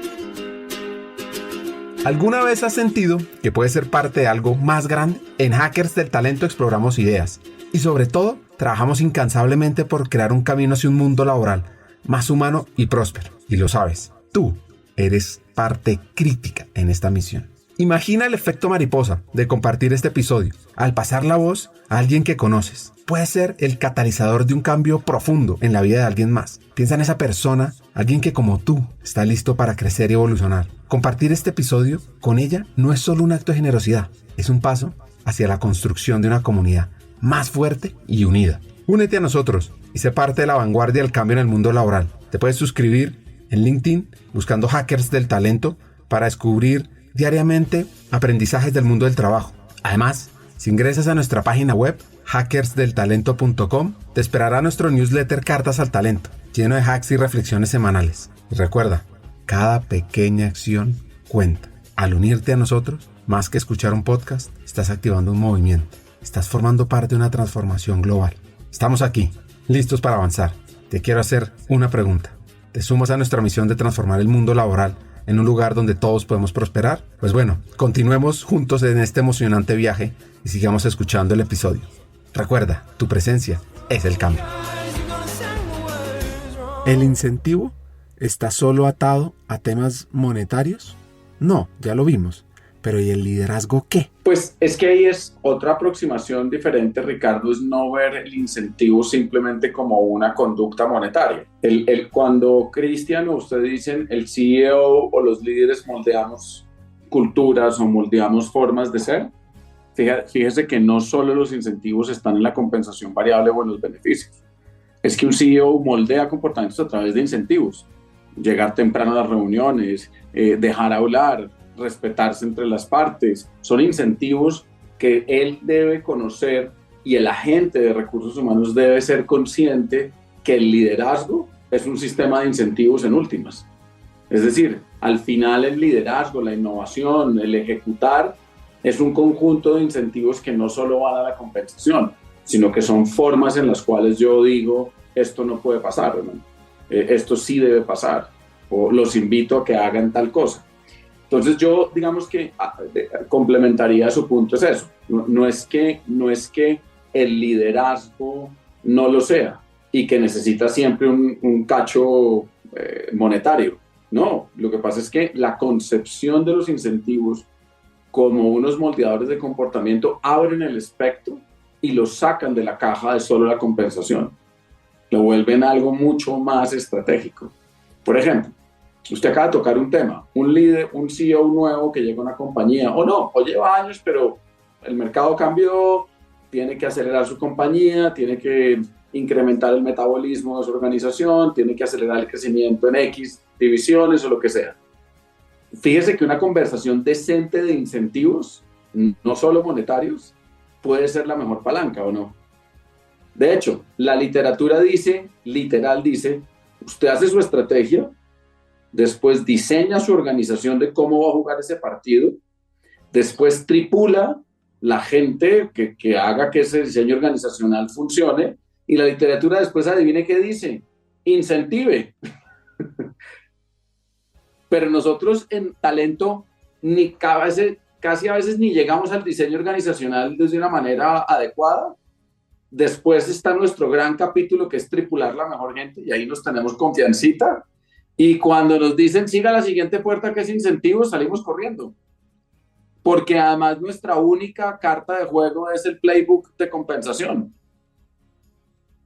¿Alguna vez has sentido que puedes ser parte de algo más grande? En Hackers del Talento exploramos ideas y sobre todo trabajamos incansablemente por crear un camino hacia un mundo laboral más humano y próspero. Y lo sabes, tú eres parte crítica en esta misión. Imagina el efecto mariposa de compartir este episodio. Al pasar la voz a alguien que conoces, puede ser el catalizador de un cambio profundo en la vida de alguien más. Piensa en esa persona, alguien que como tú está listo para crecer y evolucionar. Compartir este episodio con ella no es solo un acto de generosidad, es un paso hacia la construcción de una comunidad más fuerte y unida. Únete a nosotros y sé parte de la vanguardia del cambio en el mundo laboral. Te puedes suscribir en LinkedIn buscando Hackers del Talento para descubrir diariamente aprendizajes del mundo del trabajo. Además, si ingresas a nuestra página web hackersdeltalento.com, te esperará nuestro newsletter Cartas al Talento, lleno de hacks y reflexiones semanales. Y recuerda, cada pequeña acción cuenta. Al unirte a nosotros, más que escuchar un podcast, estás activando un movimiento. Estás formando parte de una transformación global. Estamos aquí, listos para avanzar. Te quiero hacer una pregunta. ¿Te sumas a nuestra misión de transformar el mundo laboral en un lugar donde todos podemos prosperar? Pues bueno, continuemos juntos en este emocionante viaje y sigamos escuchando el episodio. Recuerda, tu presencia es el cambio. ¿El incentivo está solo atado a temas monetarios? No, ya lo vimos. Pero ¿y el liderazgo qué? Pues es que ahí es otra aproximación diferente, Ricardo, es no ver el incentivo simplemente como una conducta monetaria. Cuando Cristian o ustedes dicen el CEO o los líderes moldeamos culturas o moldeamos formas de ser, fíjese que no solo los incentivos están en la compensación variable o en los beneficios. Es que un CEO moldea comportamientos a través de incentivos. Llegar temprano a las reuniones, dejar hablar, respetarse entre las partes, son incentivos que él debe conocer y el agente de recursos humanos debe ser consciente que el liderazgo es un sistema de incentivos en últimas. Es decir, al final el liderazgo, la innovación, el ejecutar es un conjunto de incentivos que no solo van a la compensación, sino que son formas en las cuales yo digo, esto no puede pasar, ¿no? Esto sí debe pasar, o los invito a que hagan tal cosa. Entonces yo, digamos que complementaría su punto, es eso. No es que el liderazgo no lo sea y que necesita siempre un cacho monetario. No, lo que pasa es que la concepción de los incentivos como unos moldeadores de comportamiento abren el espectro y lo sacan de la caja de solo la compensación. Lo vuelven algo mucho más estratégico. Por ejemplo, usted acaba de tocar un tema, un líder, un CEO nuevo que llega a una compañía, o lleva años, pero el mercado cambió, tiene que acelerar su compañía, tiene que incrementar el metabolismo de su organización, tiene que acelerar el crecimiento en X divisiones o lo que sea. Fíjese que una conversación decente de incentivos, no solo monetarios, puede ser la mejor palanca, ¿o no? De hecho, la literatura dice, literal dice, usted hace su estrategia, después diseña su organización de cómo va a jugar ese partido, después tripula la gente que haga que ese diseño organizacional funcione, y la literatura después adivine qué dice, incentive. Pero nosotros en talento casi a veces ni llegamos al diseño organizacional desde una manera adecuada. Después está nuestro gran capítulo que es tripular la mejor gente y ahí nos tenemos confiancita. Y cuando nos dicen siga la siguiente puerta que es incentivos, salimos corriendo. Porque además nuestra única carta de juego es el playbook de compensación.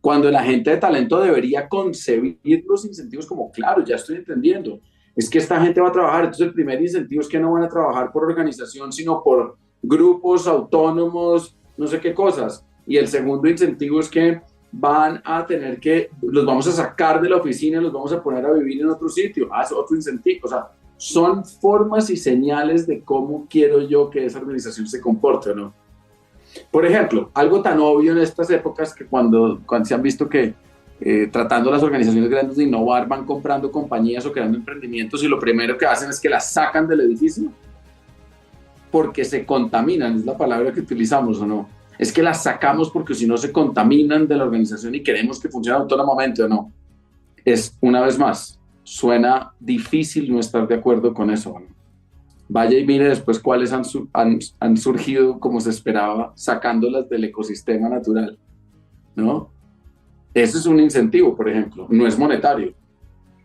Cuando la gente de talento debería concebir los incentivos como, claro, ya estoy entendiendo, es que esta gente va a trabajar, entonces el primer incentivo es que no van a trabajar por organización, sino por grupos autónomos, no sé qué cosas. Y el segundo incentivo es que van a tener que, los vamos a sacar de la oficina y los vamos a poner a vivir en otro sitio. Es otro incentivo. O sea, son formas y señales de cómo quiero yo que esa organización se comporte, ¿no? Por ejemplo, algo tan obvio en estas épocas que cuando se han visto que tratando las organizaciones grandes de innovar, van comprando compañías o creando emprendimientos y lo primero que hacen es que las sacan del edificio porque se contaminan, es la palabra que utilizamos, ¿o no? Es que las sacamos porque si no se contaminan de la organización y queremos que funcione autónomamente, ¿o no? Es, una vez más, suena difícil no estar de acuerdo con eso, ¿no? Vaya y mire después cuáles han surgido como se esperaba, sacándolas del ecosistema natural, ¿no? Ese es un incentivo, por ejemplo, no es monetario,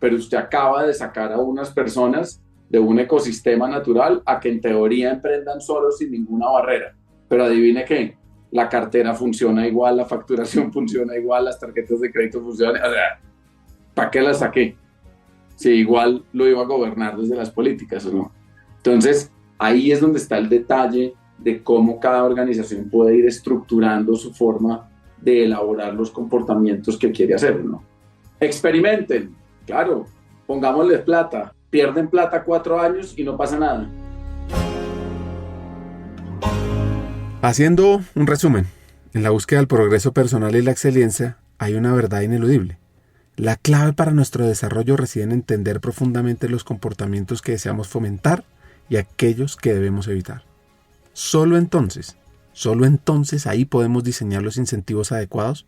pero usted acaba de sacar a unas personas de un ecosistema natural a que en teoría emprendan solos sin ninguna barrera. Pero adivine qué, la cartera funciona igual, la facturación funciona igual, las tarjetas de crédito funcionan, o sea, ¿para qué las saqué? Si igual lo iba a gobernar desde las políticas, ¿o no? Entonces, ahí es donde está el detalle de cómo cada organización puede ir estructurando su forma de elaborar los comportamientos que quiere hacer, ¿no? Experimenten, claro, pongámosles plata, pierden plata 4 años y no pasa nada. Haciendo un resumen, en la búsqueda del progreso personal y la excelencia hay una verdad ineludible. La clave para nuestro desarrollo reside en entender profundamente los comportamientos que deseamos fomentar y aquellos que debemos evitar. Solo entonces ahí podemos diseñar los incentivos adecuados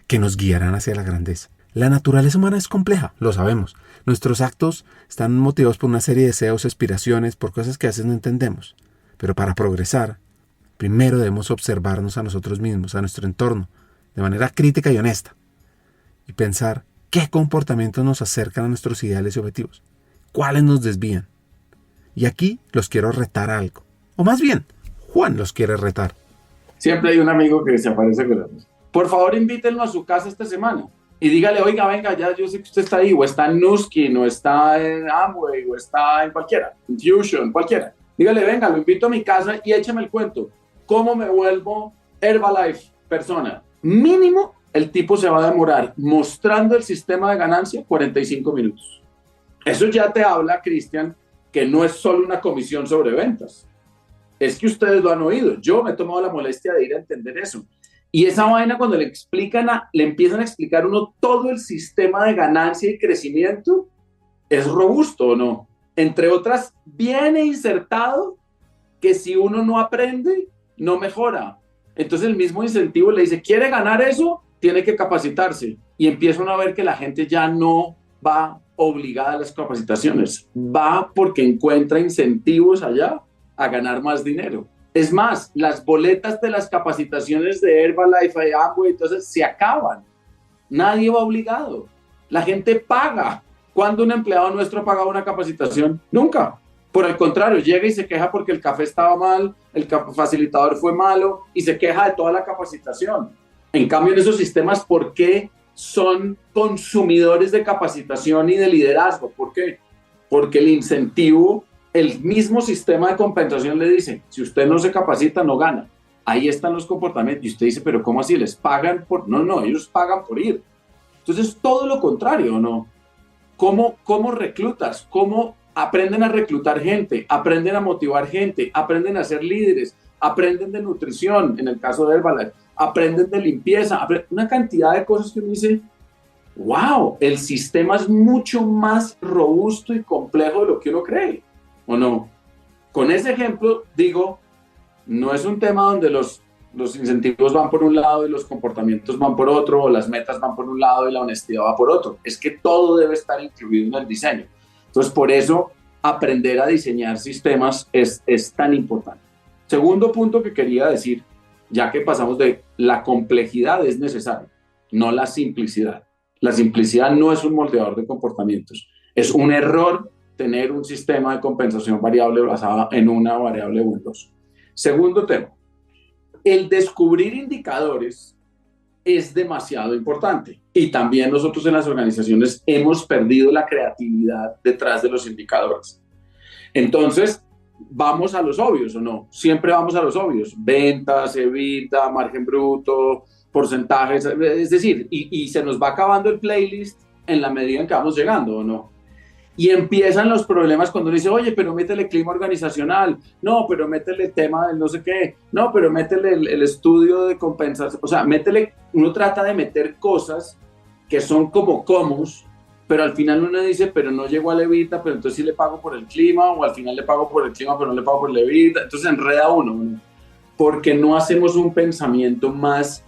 que nos guiarán hacia la grandeza. La naturaleza humana es compleja, lo sabemos. Nuestros actos están motivados por una serie de deseos, aspiraciones, por cosas que a veces no entendemos. Pero para progresar, primero debemos observarnos a nosotros mismos, a nuestro entorno, de manera crítica y honesta. Y pensar qué comportamientos nos acercan a nuestros ideales y objetivos, cuáles nos desvían. Y aquí los quiero retar a algo. O más bien, Juan los quiere retar. Siempre hay un amigo que se aparece con eso. Por favor, invítenlo a su casa esta semana. Y dígale, oiga, venga, ya yo sé que usted está ahí. O está en Nuskin, o está en Amway, o está en cualquiera. En Fusion, cualquiera. Dígale, venga, lo invito a mi casa y écheme el cuento. ¿Cómo me vuelvo Herbalife persona? Mínimo, el tipo se va a demorar mostrando el sistema de ganancia 45 minutos. Eso ya te habla, Cristian, que no es solo una comisión sobre ventas. Es que ustedes lo han oído. Yo me he tomado la molestia de ir a entender eso. Y esa vaina cuando le empiezan a explicar uno todo el sistema de ganancia y crecimiento, es robusto, ¿o no? Entre otras, viene insertado que si uno no aprende, no mejora. Entonces el mismo incentivo le dice, ¿quiere ganar eso? Tiene que capacitarse. Y empiezan a ver que la gente ya no va obligada a las capacitaciones. Va porque encuentra incentivos allá a ganar más dinero. Es más, las boletas de las capacitaciones de Herbalife, Amway, entonces se acaban. Nadie va obligado. La gente paga. ¿Cuándo un empleado nuestro ha pagado una capacitación? Nunca. Por el contrario, llega y se queja porque el café estaba mal, el facilitador fue malo y se queja de toda la capacitación. En cambio, en esos sistemas, ¿por qué son consumidores de capacitación y de liderazgo? ¿Por qué? Porque el incentivo, el mismo sistema de compensación le dice, si usted no se capacita, no gana. ahí están los comportamientos. Y usted dice, pero ¿cómo así? ¿Les pagan por...? No, ellos pagan por ir. Entonces, todo lo contrario, ¿no? ¿Cómo reclutas? ¿Cómo aprenden a reclutar gente? Aprenden a motivar gente, aprenden a ser líderes, aprenden de nutrición, en el caso de Herbalife, aprenden de limpieza, una cantidad de cosas que uno dice, wow, el sistema es mucho más robusto y complejo de lo que uno cree, ¿o no? Con ese ejemplo, digo, no es un tema donde los incentivos van por un lado y los comportamientos van por otro, o las metas van por un lado y la honestidad va por otro. Es que todo debe estar incluido en el diseño. Entonces, por eso, aprender a diseñar sistemas es tan importante. Segundo punto que quería decir, ya que pasamos de la complejidad es necesaria, no la simplicidad. La simplicidad no es un moldeador de comportamientos. Es un error tener un sistema de compensación variable basado en una variable o en dos. Segundo tema, el descubrir indicadores es demasiado importante. Y también nosotros en las organizaciones hemos perdido la creatividad detrás de los indicadores. Entonces, vamos a los obvios, ¿o no? Siempre vamos a los obvios. Ventas, EBITDA, margen bruto, porcentajes, es decir, y se nos va acabando el playlist en la medida en que vamos llegando, ¿o no? Y empiezan los problemas cuando uno dice, oye, pero métele clima organizacional, no, pero métele tema del no sé qué, no, pero métele el estudio de compensación, o sea, uno trata de meter cosas que son como comos, pero al final uno dice, pero no llegó a levita, pero entonces sí le pago por el clima, o al final le pago por el clima, pero no le pago por levita, entonces enreda uno, porque no hacemos un pensamiento más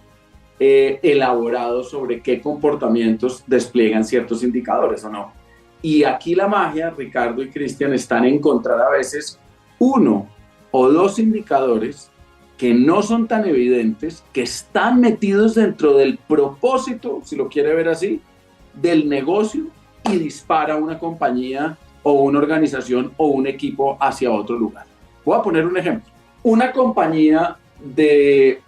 elaborado sobre qué comportamientos despliegan ciertos indicadores, ¿o no? Y aquí la magia, Ricardo y Cristian, está en encontrar a veces uno o dos indicadores que no son tan evidentes, que están metidos dentro del propósito, si lo quiere ver así, del negocio, y dispara una compañía o una organización o un equipo hacia otro lugar. Voy a poner un ejemplo. Una compañía de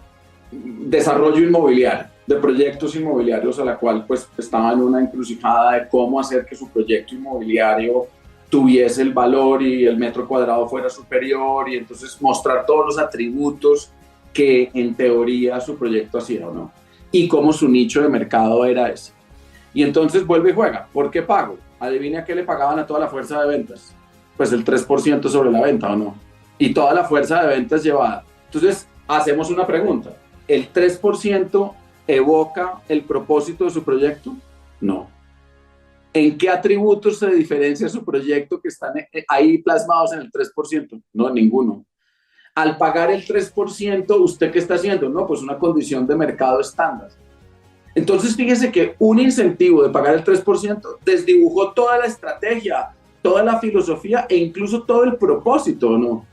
desarrollo inmobiliario, de proyectos inmobiliarios, a la cual pues estaba en una encrucijada de cómo hacer que su proyecto inmobiliario tuviese el valor y el metro cuadrado fuera superior, y entonces mostrar todos los atributos que en teoría su proyecto hacía, ¿o no? Y cómo su nicho de mercado era ese. Y entonces vuelve y juega. ¿Por qué pago? Adivina qué le pagaban a toda la fuerza de ventas. Pues el 3% sobre la venta, ¿o no? Y toda la fuerza de ventas llevada. Entonces hacemos una pregunta. ¿El 3% evoca el propósito de su proyecto? No. ¿En qué atributos se diferencia su proyecto que están ahí plasmados en el 3%? No, en ninguno. Al pagar el 3%, ¿usted qué está haciendo? No, pues una condición de mercado estándar. Entonces, fíjese que un incentivo de pagar el 3% desdibujó toda la estrategia, toda la filosofía e incluso todo el propósito, ¿no?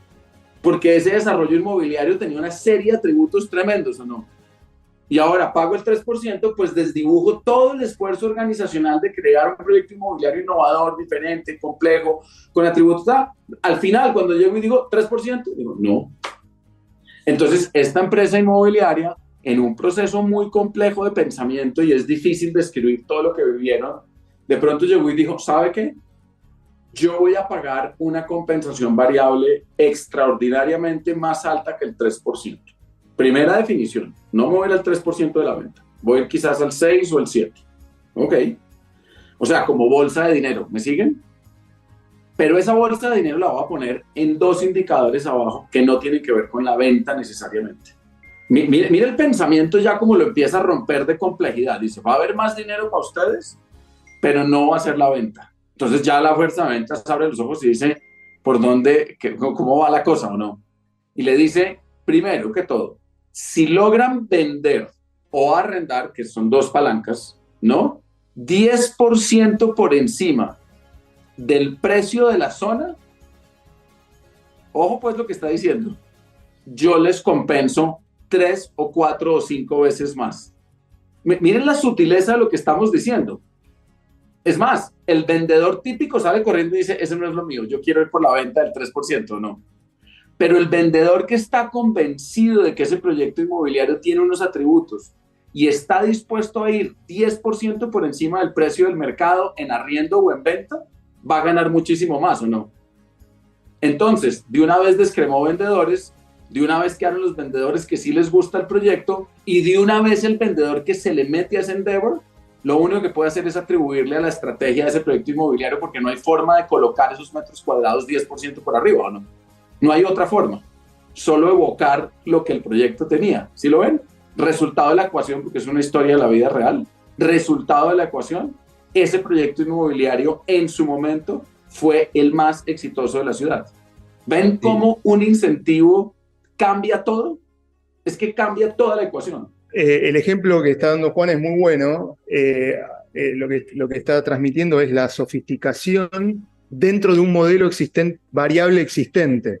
Porque ese desarrollo inmobiliario tenía una serie de atributos tremendos, ¿o no? Y ahora pago el 3%, pues desdibujo todo el esfuerzo organizacional de crear un proyecto inmobiliario innovador, diferente, complejo, con atributos. Al final, cuando llego y digo 3%, digo no. Entonces, esta empresa inmobiliaria, en un proceso muy complejo de pensamiento, y es difícil describir todo lo que vivieron, de pronto llegó y dijo, ¿sabe qué? Yo voy a pagar una compensación variable extraordinariamente más alta que el 3%. Primera definición, no me voy a ir al 3% de la venta, voy a ir quizás al 6 o el 7. Ok. O sea, como bolsa de dinero, ¿me siguen? Pero esa bolsa de dinero la voy a poner en dos indicadores abajo que no tienen que ver con la venta necesariamente. Mire el pensamiento ya como lo empieza a romper de complejidad. Dice, va a haber más dinero para ustedes, pero no va a ser la venta. Entonces ya la fuerza de ventas abre los ojos y dice, ¿por dónde, cómo va la cosa o no? Y le dice, primero que todo, si logran vender o arrendar, que son dos palancas, ¿no? 10% por encima del precio de la zona, ojo pues lo que está diciendo, yo les compenso 3 o 4 o 5 veces más. Miren la sutileza de lo que estamos diciendo. Es más, el vendedor típico sale corriendo y dice, ese no es lo mío, yo quiero ir por la venta del 3%, ¿no? Pero el vendedor que está convencido de que ese proyecto inmobiliario tiene unos atributos y está dispuesto a ir 10% por encima del precio del mercado en arriendo o en venta, va a ganar muchísimo más, ¿o no? Entonces, de una vez descremó vendedores de una vez quedaron los vendedores que sí les gusta el proyecto, y de una vez el vendedor que se le mete a ese endeavor, lo único que puede hacer es atribuirle a la estrategia de ese proyecto inmobiliario, porque no hay forma de colocar esos metros cuadrados 10% por arriba, ¿o no? No hay otra forma, solo evocar lo que el proyecto tenía. ¿Sí lo ven? Resultado de la ecuación, porque es una historia de la vida real, resultado de la ecuación, ese proyecto inmobiliario en su momento fue el más exitoso de la ciudad. ¿Ven cómo un incentivo cambia todo? Es que cambia toda la ecuación. El ejemplo que está dando Juan es muy bueno. Lo que está transmitiendo es la sofisticación dentro de un modelo existente, variable existente,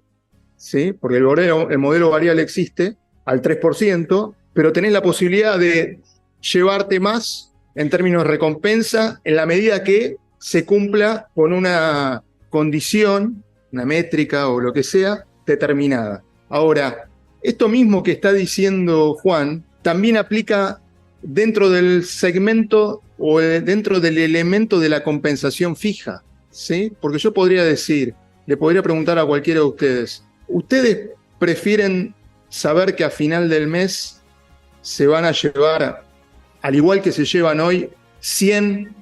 ¿sí? Porque el modelo variable existe al 3%, pero tenés la posibilidad de llevarte más en términos de recompensa en la medida que se cumpla con una condición, una métrica o lo que sea, determinada. Ahora, esto mismo que está diciendo Juan también aplica dentro del segmento o dentro del elemento de la compensación fija, ¿sí? Porque yo podría decir, le podría preguntar a cualquiera de ustedes, ¿ustedes prefieren saber que a final del mes se van a llevar, al igual que se llevan hoy, 100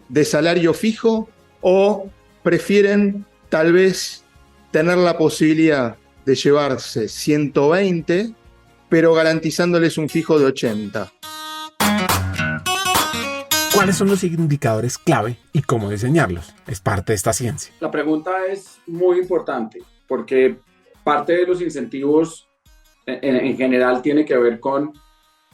de salario fijo, o prefieren tal vez tener la posibilidad de llevarse 120, pero garantizándoles un fijo de 80? ¿Cuáles son los indicadores clave y cómo diseñarlos? Es parte de esta ciencia. La pregunta es muy importante, porque parte de los incentivos en general tiene que ver con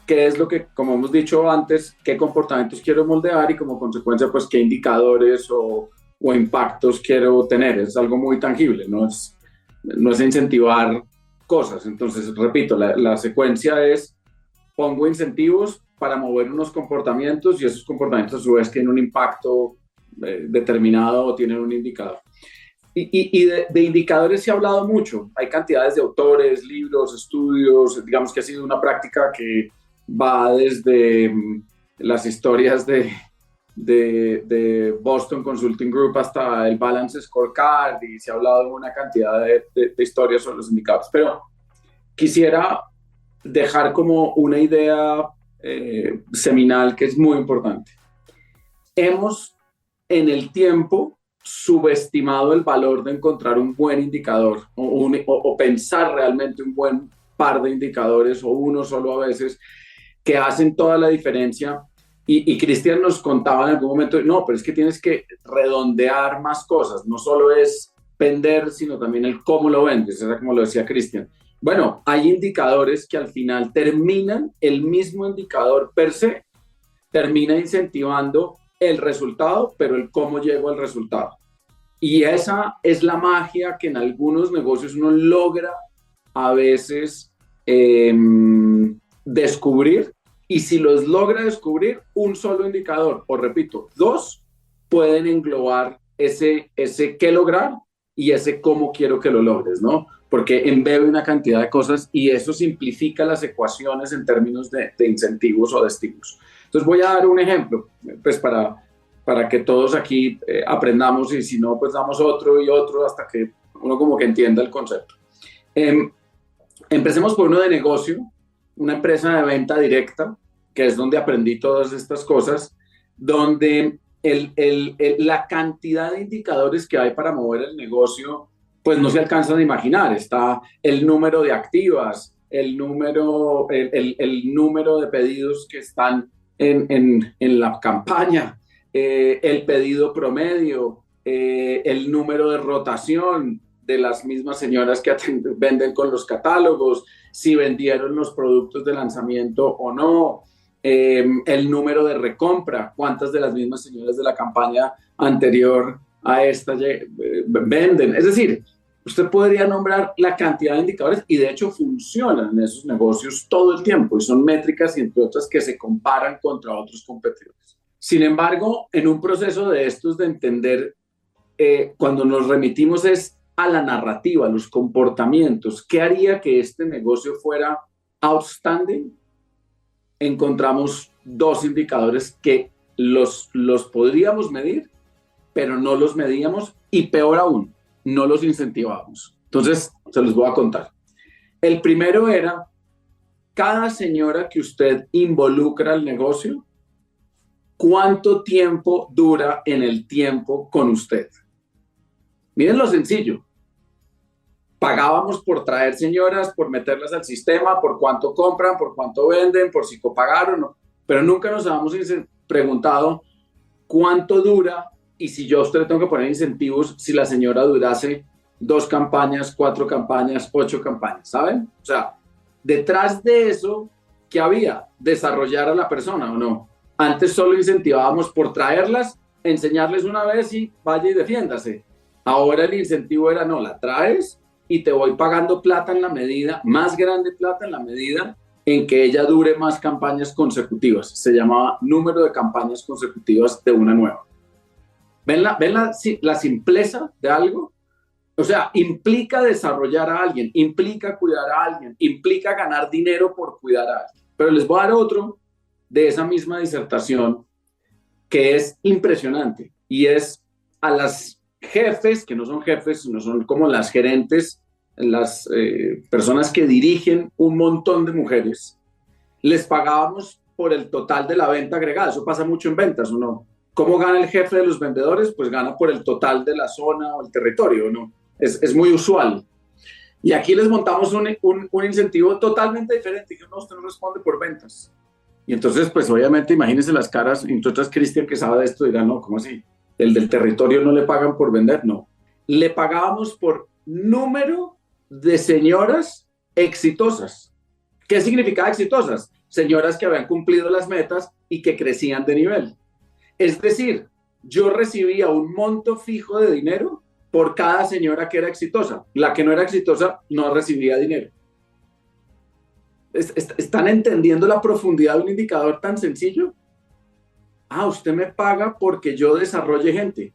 qué es lo que, como hemos dicho antes, qué comportamientos quiero moldear y como consecuencia, pues qué indicadores o impactos quiero tener. Es algo muy tangible, no es incentivar cosas. Entonces, repito, la secuencia es: pongo incentivos para mover unos comportamientos, y esos comportamientos a su vez tienen un impacto determinado o tienen un indicador. Y de indicadores se ha hablado mucho. Hay cantidades de autores, libros, estudios. Digamos que ha sido una práctica que va desde las historias de Boston Consulting Group hasta el Balance Scorecard, y se ha hablado de una cantidad de historias sobre los indicadores. Pero quisiera dejar como una idea seminal que es muy importante. Hemos en el tiempo subestimado el valor de encontrar un buen indicador o pensar realmente un buen par de indicadores, o uno solo a veces, que hacen toda la diferencia. Y Cristian nos contaba en algún momento, no, pero es que tienes que redondear más cosas, no solo es vender, sino también el cómo lo vendes, era como lo decía Cristian. Bueno, hay indicadores que al final terminan, el mismo indicador per se, termina incentivando el resultado, pero el cómo llego al resultado. Y esa es la magia que en algunos negocios uno logra a veces descubrir, y si los logra descubrir, un solo indicador, o repito, dos, pueden englobar ese qué lograr y ese cómo quiero que lo logres, ¿no? Porque embebe una cantidad de cosas y eso simplifica las ecuaciones en términos de incentivos o de estímulos. Entonces voy a dar un ejemplo, pues para que todos aquí aprendamos, y si no, pues damos otro y otro hasta que uno como que entienda el concepto. Empecemos por uno de negocio, una empresa de venta directa, que es donde aprendí todas estas cosas, donde la cantidad de indicadores que hay para mover el negocio, pues no se alcanzan a imaginar. Está el número de activas, el número de pedidos que están en la campaña, el pedido promedio, el número de rotación de las mismas señoras que venden con los catálogos, si vendieron los productos de lanzamiento o no, el número de recompra, cuántas de las mismas señoras de la campaña anterior a esta venden. Es decir, usted podría nombrar la cantidad de indicadores, y de hecho funcionan en esos negocios todo el tiempo, y son métricas, entre otras, que se comparan contra otros competidores. Sin embargo, en un proceso de estos de entender, cuando nos remitimos es a la narrativa, a los comportamientos, ¿qué haría que este negocio fuera outstanding? Encontramos dos indicadores que los podríamos medir, pero no los medíamos, y peor aún, no los incentivábamos. Entonces, se los voy a contar. El primero era, cada señora que usted involucra al negocio, ¿cuánto tiempo dura en el tiempo con usted? Miren lo sencillo. Pagábamos por traer señoras, por meterlas al sistema, por cuánto compran, por cuánto venden, por si copagaron, ¿no? Pero nunca nos habíamos preguntado cuánto dura y si yo a usted le tengo que poner incentivos si la señora durase 2 campañas, 4 campañas, 8 campañas, ¿saben? O sea, detrás de eso, ¿qué había? Desarrollar a la persona, ¿o no? Antes solo incentivábamos por traerlas, enseñarles una vez y vaya y defiéndase. Ahora el incentivo era, no, la traes y te voy pagando plata en la medida, más grande plata en la medida en que ella dure más campañas consecutivas. Se llamaba número de campañas consecutivas de una nueva. ¿Ven la simpleza de algo? O sea, implica desarrollar a alguien, implica cuidar a alguien, implica ganar dinero por cuidar a alguien. Pero les voy a dar otro de esa misma disertación que es impresionante y es a las jefes, que no son jefes, sino son como las gerentes, las personas que dirigen un montón de mujeres, les pagábamos por el total de la venta agregada. Eso pasa mucho en ventas, ¿o no? ¿Cómo gana el jefe de los vendedores? Pues gana por el total de la zona o el territorio, ¿no? Es muy usual. Y aquí les montamos un incentivo totalmente diferente, que no, usted no responde por ventas. Y entonces, pues obviamente, imagínense las caras, entre otras Cristian, que sabe de esto, dirá, no, ¿cómo así? El del territorio no le pagan por vender, no. Le pagábamos por número de señoras exitosas. ¿Qué significaba exitosas? Señoras que habían cumplido las metas y que crecían de nivel. Es decir, yo recibía un monto fijo de dinero por cada señora que era exitosa. La que no era exitosa no recibía dinero. ¿Están entendiendo la profundidad de un indicador tan sencillo? Ah, usted me paga porque yo desarrolle gente.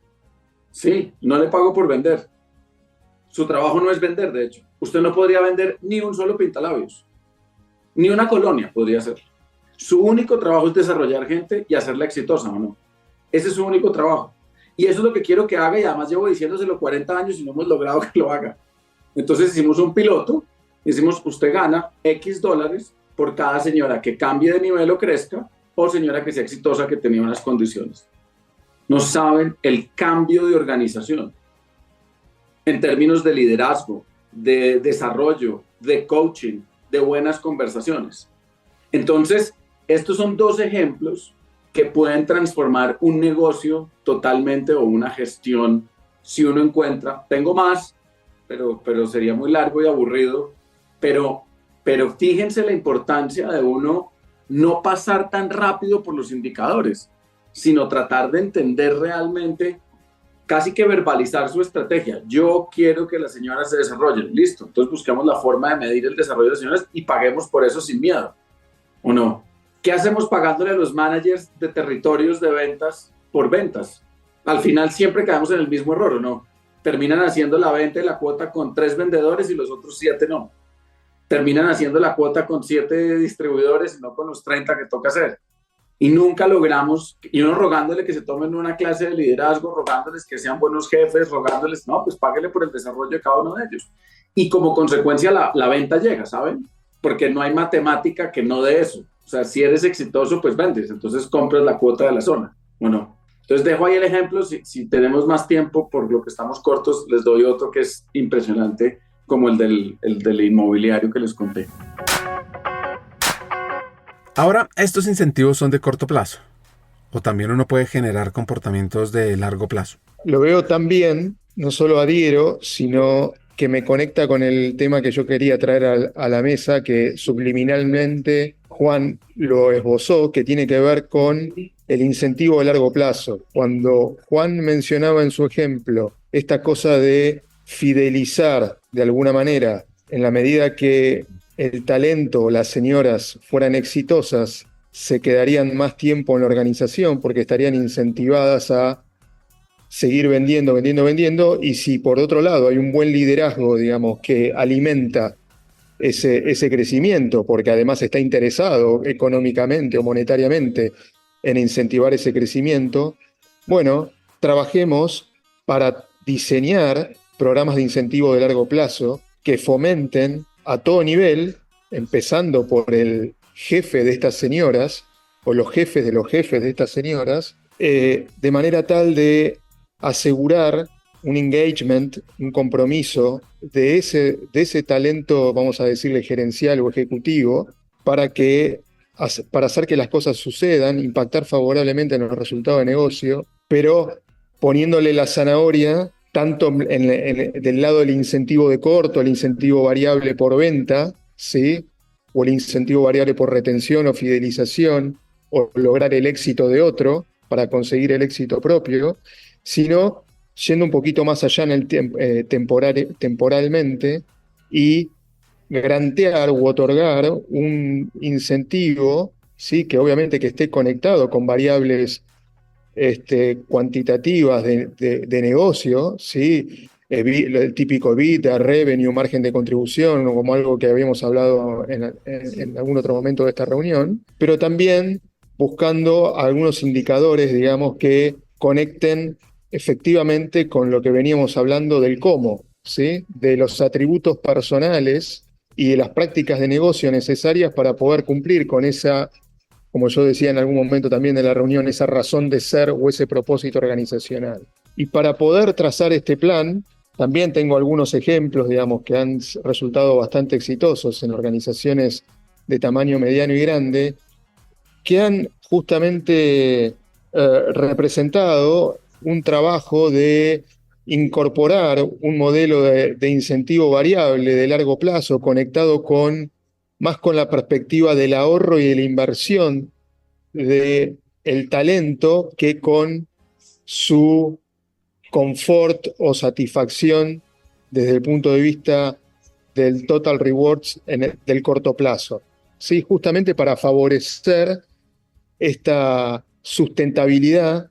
Sí, no le pago por vender. Su trabajo no es vender, de hecho. Usted no podría vender ni un solo pintalabios. Ni una colonia podría hacer. Su único trabajo es desarrollar gente y hacerla exitosa, ¿o no? Ese es su único trabajo. Y eso es lo que quiero que haga, y además llevo diciéndoselo 40 años y no hemos logrado que lo haga. Entonces hicimos un piloto, decimos, usted gana X dólares por cada señora que cambie de nivel o crezca, o señora que sea exitosa, que tenía unas condiciones. No saben el cambio de organización en términos de liderazgo, de desarrollo, de coaching, de buenas conversaciones. Entonces, estos son 2 ejemplos que pueden transformar un negocio totalmente o una gestión si uno encuentra. Tengo más, pero sería muy largo y aburrido, pero fíjense la importancia de uno no pasar tan rápido por los indicadores, sino tratar de entender realmente, casi que verbalizar su estrategia. Yo quiero que las señoras se desarrollen, listo, entonces buscamos la forma de medir el desarrollo de las señoras y paguemos por eso sin miedo, ¿o no? ¿Qué hacemos pagándole a los managers de territorios de ventas por ventas? Al final siempre caemos en el mismo error, ¿o no? Terminan haciendo la venta y la cuota con 3 vendedores y los otros 7 no. Terminan haciendo la cuota con 7 distribuidores y no con los 30 que toca hacer. Y nunca logramos, y uno rogándole que se tomen una clase de liderazgo, rogándoles que sean buenos jefes, rogándoles, no, pues páguele por el desarrollo de cada uno de ellos. Y como consecuencia la venta llega, ¿saben? Porque no hay matemática que no dé eso. O sea, si eres exitoso, pues vendes, entonces compras la cuota de la zona, ¿o no? Entonces dejo ahí el ejemplo, si tenemos más tiempo, por lo que estamos cortos, les doy otro que es impresionante, como el del inmobiliario que les conté. Ahora, ¿estos incentivos son de corto plazo? ¿O también uno puede generar comportamientos de largo plazo? Lo veo también, no solo adhiero, sino que me conecta con el tema que yo quería traer a la mesa, que subliminalmente Juan lo esbozó, que tiene que ver con el incentivo a largo plazo. Cuando Juan mencionaba en su ejemplo esta cosa de fidelizar de alguna manera, en la medida que el talento o las señoras fueran exitosas, se quedarían más tiempo en la organización porque estarían incentivadas a seguir vendiendo, y si por otro lado hay un buen liderazgo, digamos, que alimenta ese crecimiento, porque además está interesado económicamente o monetariamente en incentivar ese crecimiento, bueno, trabajemos para diseñar programas de incentivo de largo plazo que fomenten a todo nivel, empezando por el jefe de estas señoras, o los jefes de estas señoras, de manera tal de asegurar un engagement, un compromiso de ese talento, vamos a decirle, gerencial o ejecutivo, para hacer que las cosas sucedan, impactar favorablemente en los resultados de negocio, pero poniéndole la zanahoria tanto del lado del incentivo de corto, el incentivo variable por venta, ¿sí? O el incentivo variable por retención o fidelización, o lograr el éxito de otro para conseguir el éxito propio, sino yendo un poquito más allá temporalmente y grantear u otorgar un incentivo, ¿sí? Que obviamente que esté conectado con variables cuantitativas de negocio, ¿sí? El típico EBITDA, revenue, margen de contribución, o como algo que habíamos hablado en algún otro momento de esta reunión, pero también buscando algunos indicadores, digamos, que conecten efectivamente con lo que veníamos hablando del cómo, ¿sí? De los atributos personales y de las prácticas de negocio necesarias para poder cumplir con esa, como yo decía en algún momento también de la reunión, esa razón de ser o ese propósito organizacional. Y para poder trazar este plan, también tengo algunos ejemplos, digamos, que han resultado bastante exitosos en organizaciones de tamaño mediano y grande, que han justamente representado un trabajo de incorporar un modelo de incentivo variable de largo plazo conectado más con la perspectiva del ahorro y de la inversión del talento que con su confort o satisfacción desde el punto de vista del total rewards del corto plazo. Sí, justamente para favorecer esta sustentabilidad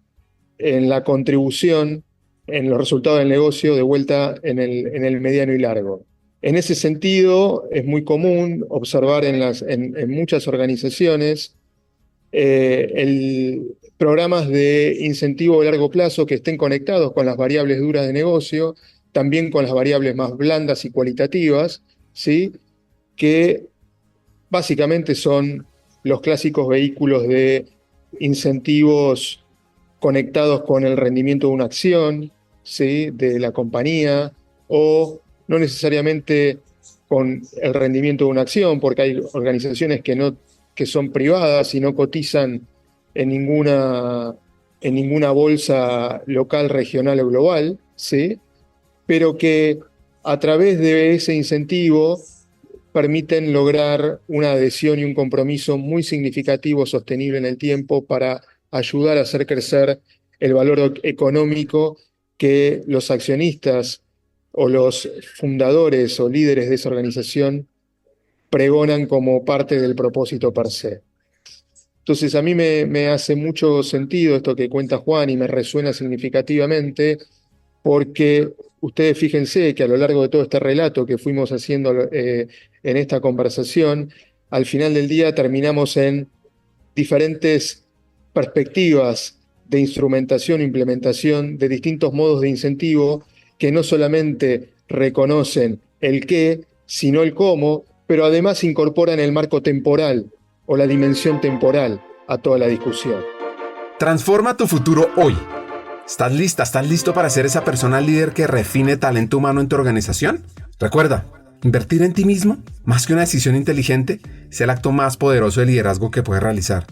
en la contribución, en los resultados del negocio de vuelta en el mediano y largo. En ese sentido, es muy común observar en muchas organizaciones programas de incentivo de largo plazo que estén conectados con las variables duras de negocio, también con las variables más blandas y cualitativas, ¿sí? Que básicamente son los clásicos vehículos de incentivos conectados con el rendimiento de una acción, ¿sí? De la compañía, o no necesariamente con el rendimiento de una acción, porque hay organizaciones que son privadas y no cotizan en ninguna bolsa local, regional o global, ¿sí? Pero que a través de ese incentivo permiten lograr una adhesión y un compromiso muy significativo, sostenible en el tiempo, para ayudar a hacer crecer el valor económico que los accionistas o los fundadores o líderes de esa organización pregonan como parte del propósito per se. Entonces a mí me hace mucho sentido esto que cuenta Juan y me resuena significativamente, porque ustedes fíjense que a lo largo de todo este relato que fuimos haciendo en esta conversación, al final del día terminamos en diferentes perspectivas de instrumentación e implementación de distintos modos de incentivo que no solamente reconocen el qué, sino el cómo, pero además incorporan el marco temporal o la dimensión temporal a toda la discusión. Transforma tu futuro hoy. ¿Estás lista? ¿Estás listo para ser esa persona líder que refine talento humano en tu organización? Recuerda, invertir en ti mismo, más que una decisión inteligente, es el acto más poderoso de liderazgo que puedes realizar.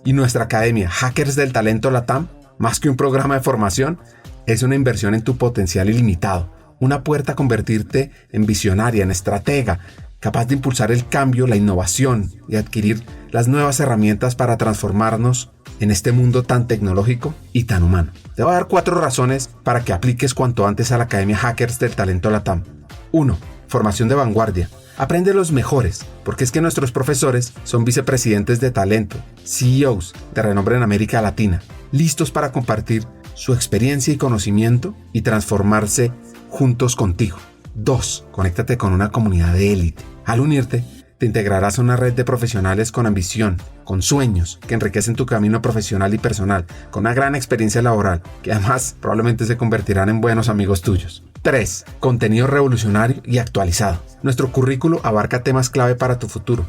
Y nuestra academia Hackers del Talento LATAM, más que un programa de formación, es una inversión en tu potencial ilimitado, una puerta a convertirte en visionaria, en estratega, capaz de impulsar el cambio, la innovación y adquirir las nuevas herramientas para transformarnos en este mundo tan tecnológico y tan humano. Te voy a dar 4 razones para que apliques cuanto antes a la Academia Hackers del Talento LATAM. 1. Formación de vanguardia. Aprende los mejores, porque es que nuestros profesores son vicepresidentes de talento, CEOs de renombre en América Latina, listos para compartir su experiencia y conocimiento y transformarse juntos contigo. 2. Conéctate con una comunidad de élite. Al unirte, te integrarás a una red de profesionales con ambición, con sueños, que enriquecen tu camino profesional y personal, con una gran experiencia laboral, que además probablemente se convertirán en buenos amigos tuyos. 3. Contenido revolucionario y actualizado. Nuestro currículo abarca temas clave para tu futuro,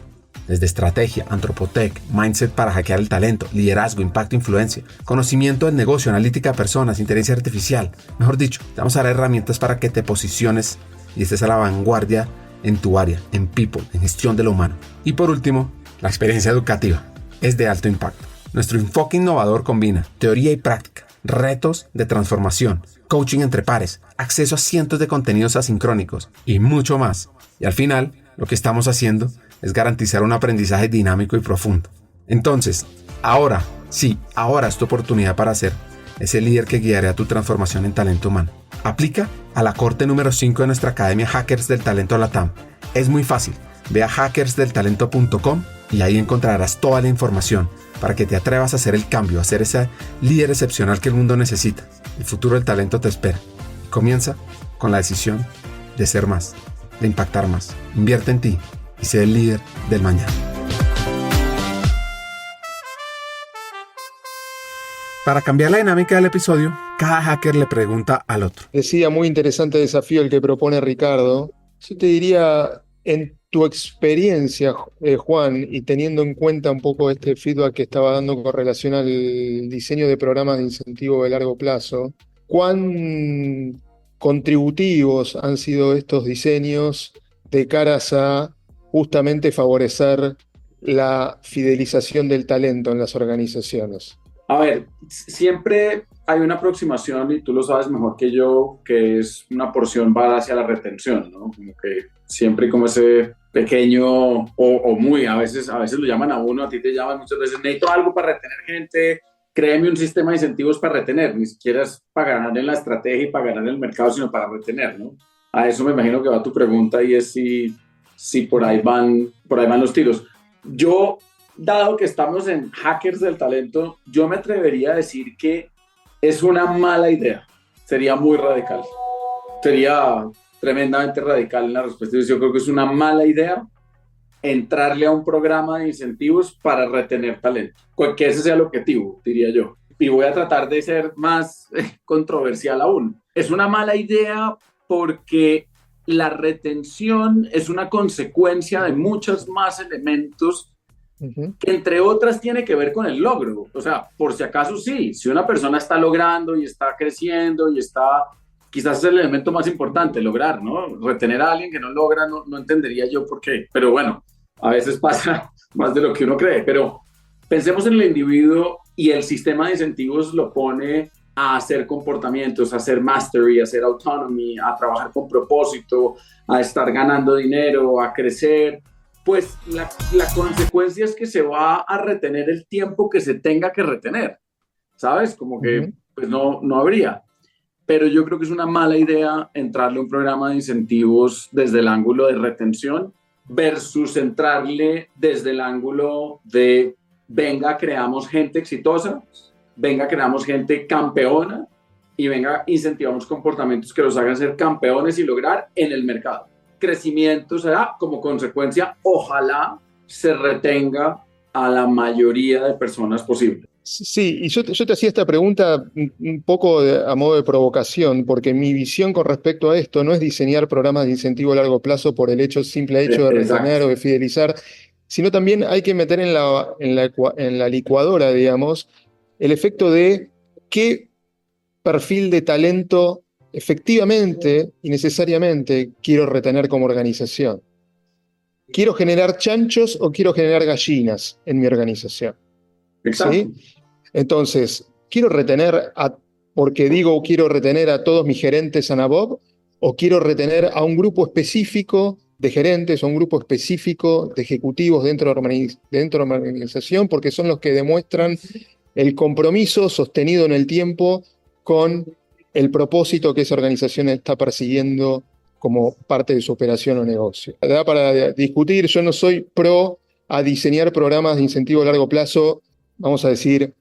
desde estrategia, antropotec, mindset para hackear el talento, liderazgo, impacto, influencia, conocimiento del negocio, analítica de personas, inteligencia artificial. Mejor dicho, te vamos a dar herramientas para que te posiciones y estés a la vanguardia en tu área, en people, en gestión de lo humano. Y por último, la experiencia educativa es de alto impacto. Nuestro enfoque innovador combina teoría y práctica, retos de transformación, coaching entre pares, acceso a cientos de contenidos asincrónicos y mucho más. Y al final, lo que estamos haciendo es garantizar un aprendizaje dinámico y profundo. Entonces, ahora es tu oportunidad para ser ese líder que guiará tu transformación en talento humano. Aplica a la corte número 5 de nuestra academia Hackers del Talento LATAM. Es muy fácil. Ve a hackersdeltalento.com y ahí encontrarás toda la información para que te atrevas a hacer el cambio, a ser ese líder excepcional que el mundo necesita. El futuro del talento te espera. Comienza con la decisión de ser más, de impactar más. Invierte en ti y sé el líder del mañana. Para cambiar la dinámica del episodio, cada hacker le pregunta al otro. Decía, muy interesante desafío el que propone Ricardo. Yo te diría, en tu experiencia, Juan, y teniendo en cuenta un poco este feedback que estaba dando con relación al diseño de programas de incentivo de largo plazo, ¿cuán contributivos han sido estos diseños de caras a justamente favorecer la fidelización del talento en las organizaciones? A ver, siempre hay una aproximación, y tú lo sabes mejor que yo, que es una porción va hacia la retención, ¿no? Como que siempre hay como ese pequeño, o muy, a veces lo llaman a uno, a ti te llaman muchas veces, necesito algo para retener gente, créeme un sistema de incentivos para retener, ni siquiera es para ganar en la estrategia y para ganar en el mercado, sino para retener, ¿no? A eso me imagino que va tu pregunta, y es si por ahí van los tiros. Yo, dado que estamos en Hackers del Talento, yo me atrevería a decir que es una mala idea. Sería muy radical. Sería tremendamente radical en la respuesta. Yo creo que es una mala idea entrarle a un programa de incentivos para retener talento. Que ese sea el objetivo, diría yo. Y voy a tratar de ser más controversial aún. Es una mala idea porque la retención es una consecuencia de muchos más elementos que entre otras tiene que ver con el logro. O sea, por si acaso sí, si una persona está logrando y está creciendo y está, quizás es el elemento más importante, lograr, ¿no? Retener a alguien que no logra, no entendería yo por qué. Pero bueno, a veces pasa más de lo que uno cree. Pero pensemos en el individuo, y el sistema de incentivos lo pone a hacer comportamientos, a hacer mastery, a hacer autonomy, a trabajar con propósito, a estar ganando dinero, a crecer. Pues la consecuencia es que se va a retener el tiempo que se tenga que retener, ¿sabes? Como que pues no habría. Pero yo creo que es una mala idea entrarle a un programa de incentivos desde el ángulo de retención versus entrarle desde el ángulo de venga, creamos gente exitosa, venga, creamos gente campeona y venga, incentivamos comportamientos que los hagan ser campeones y lograr en el mercado. Crecimiento será como consecuencia, ojalá se retenga a la mayoría de personas posible. Sí, y yo te hacía esta pregunta un poco a modo de provocación, porque mi visión con respecto a esto no es diseñar programas de incentivo a largo plazo por el simple hecho de retener o de fidelizar, sino también hay que meter en la licuadora, digamos, el efecto de qué perfil de talento efectivamente y necesariamente quiero retener como organización. ¿Quiero generar chanchos o quiero generar gallinas en mi organización? Exacto. ¿Sí? Entonces, ¿quiero retener porque digo quiero retener a todos mis gerentes ANABOB, o quiero retener a un grupo específico de gerentes o un grupo específico de ejecutivos dentro de una organización, porque son los que demuestran el compromiso sostenido en el tiempo con el propósito que esa organización está persiguiendo como parte de su operación o negocio? Da para discutir. Yo no soy pro a diseñar programas de incentivo a largo plazo, vamos a decir,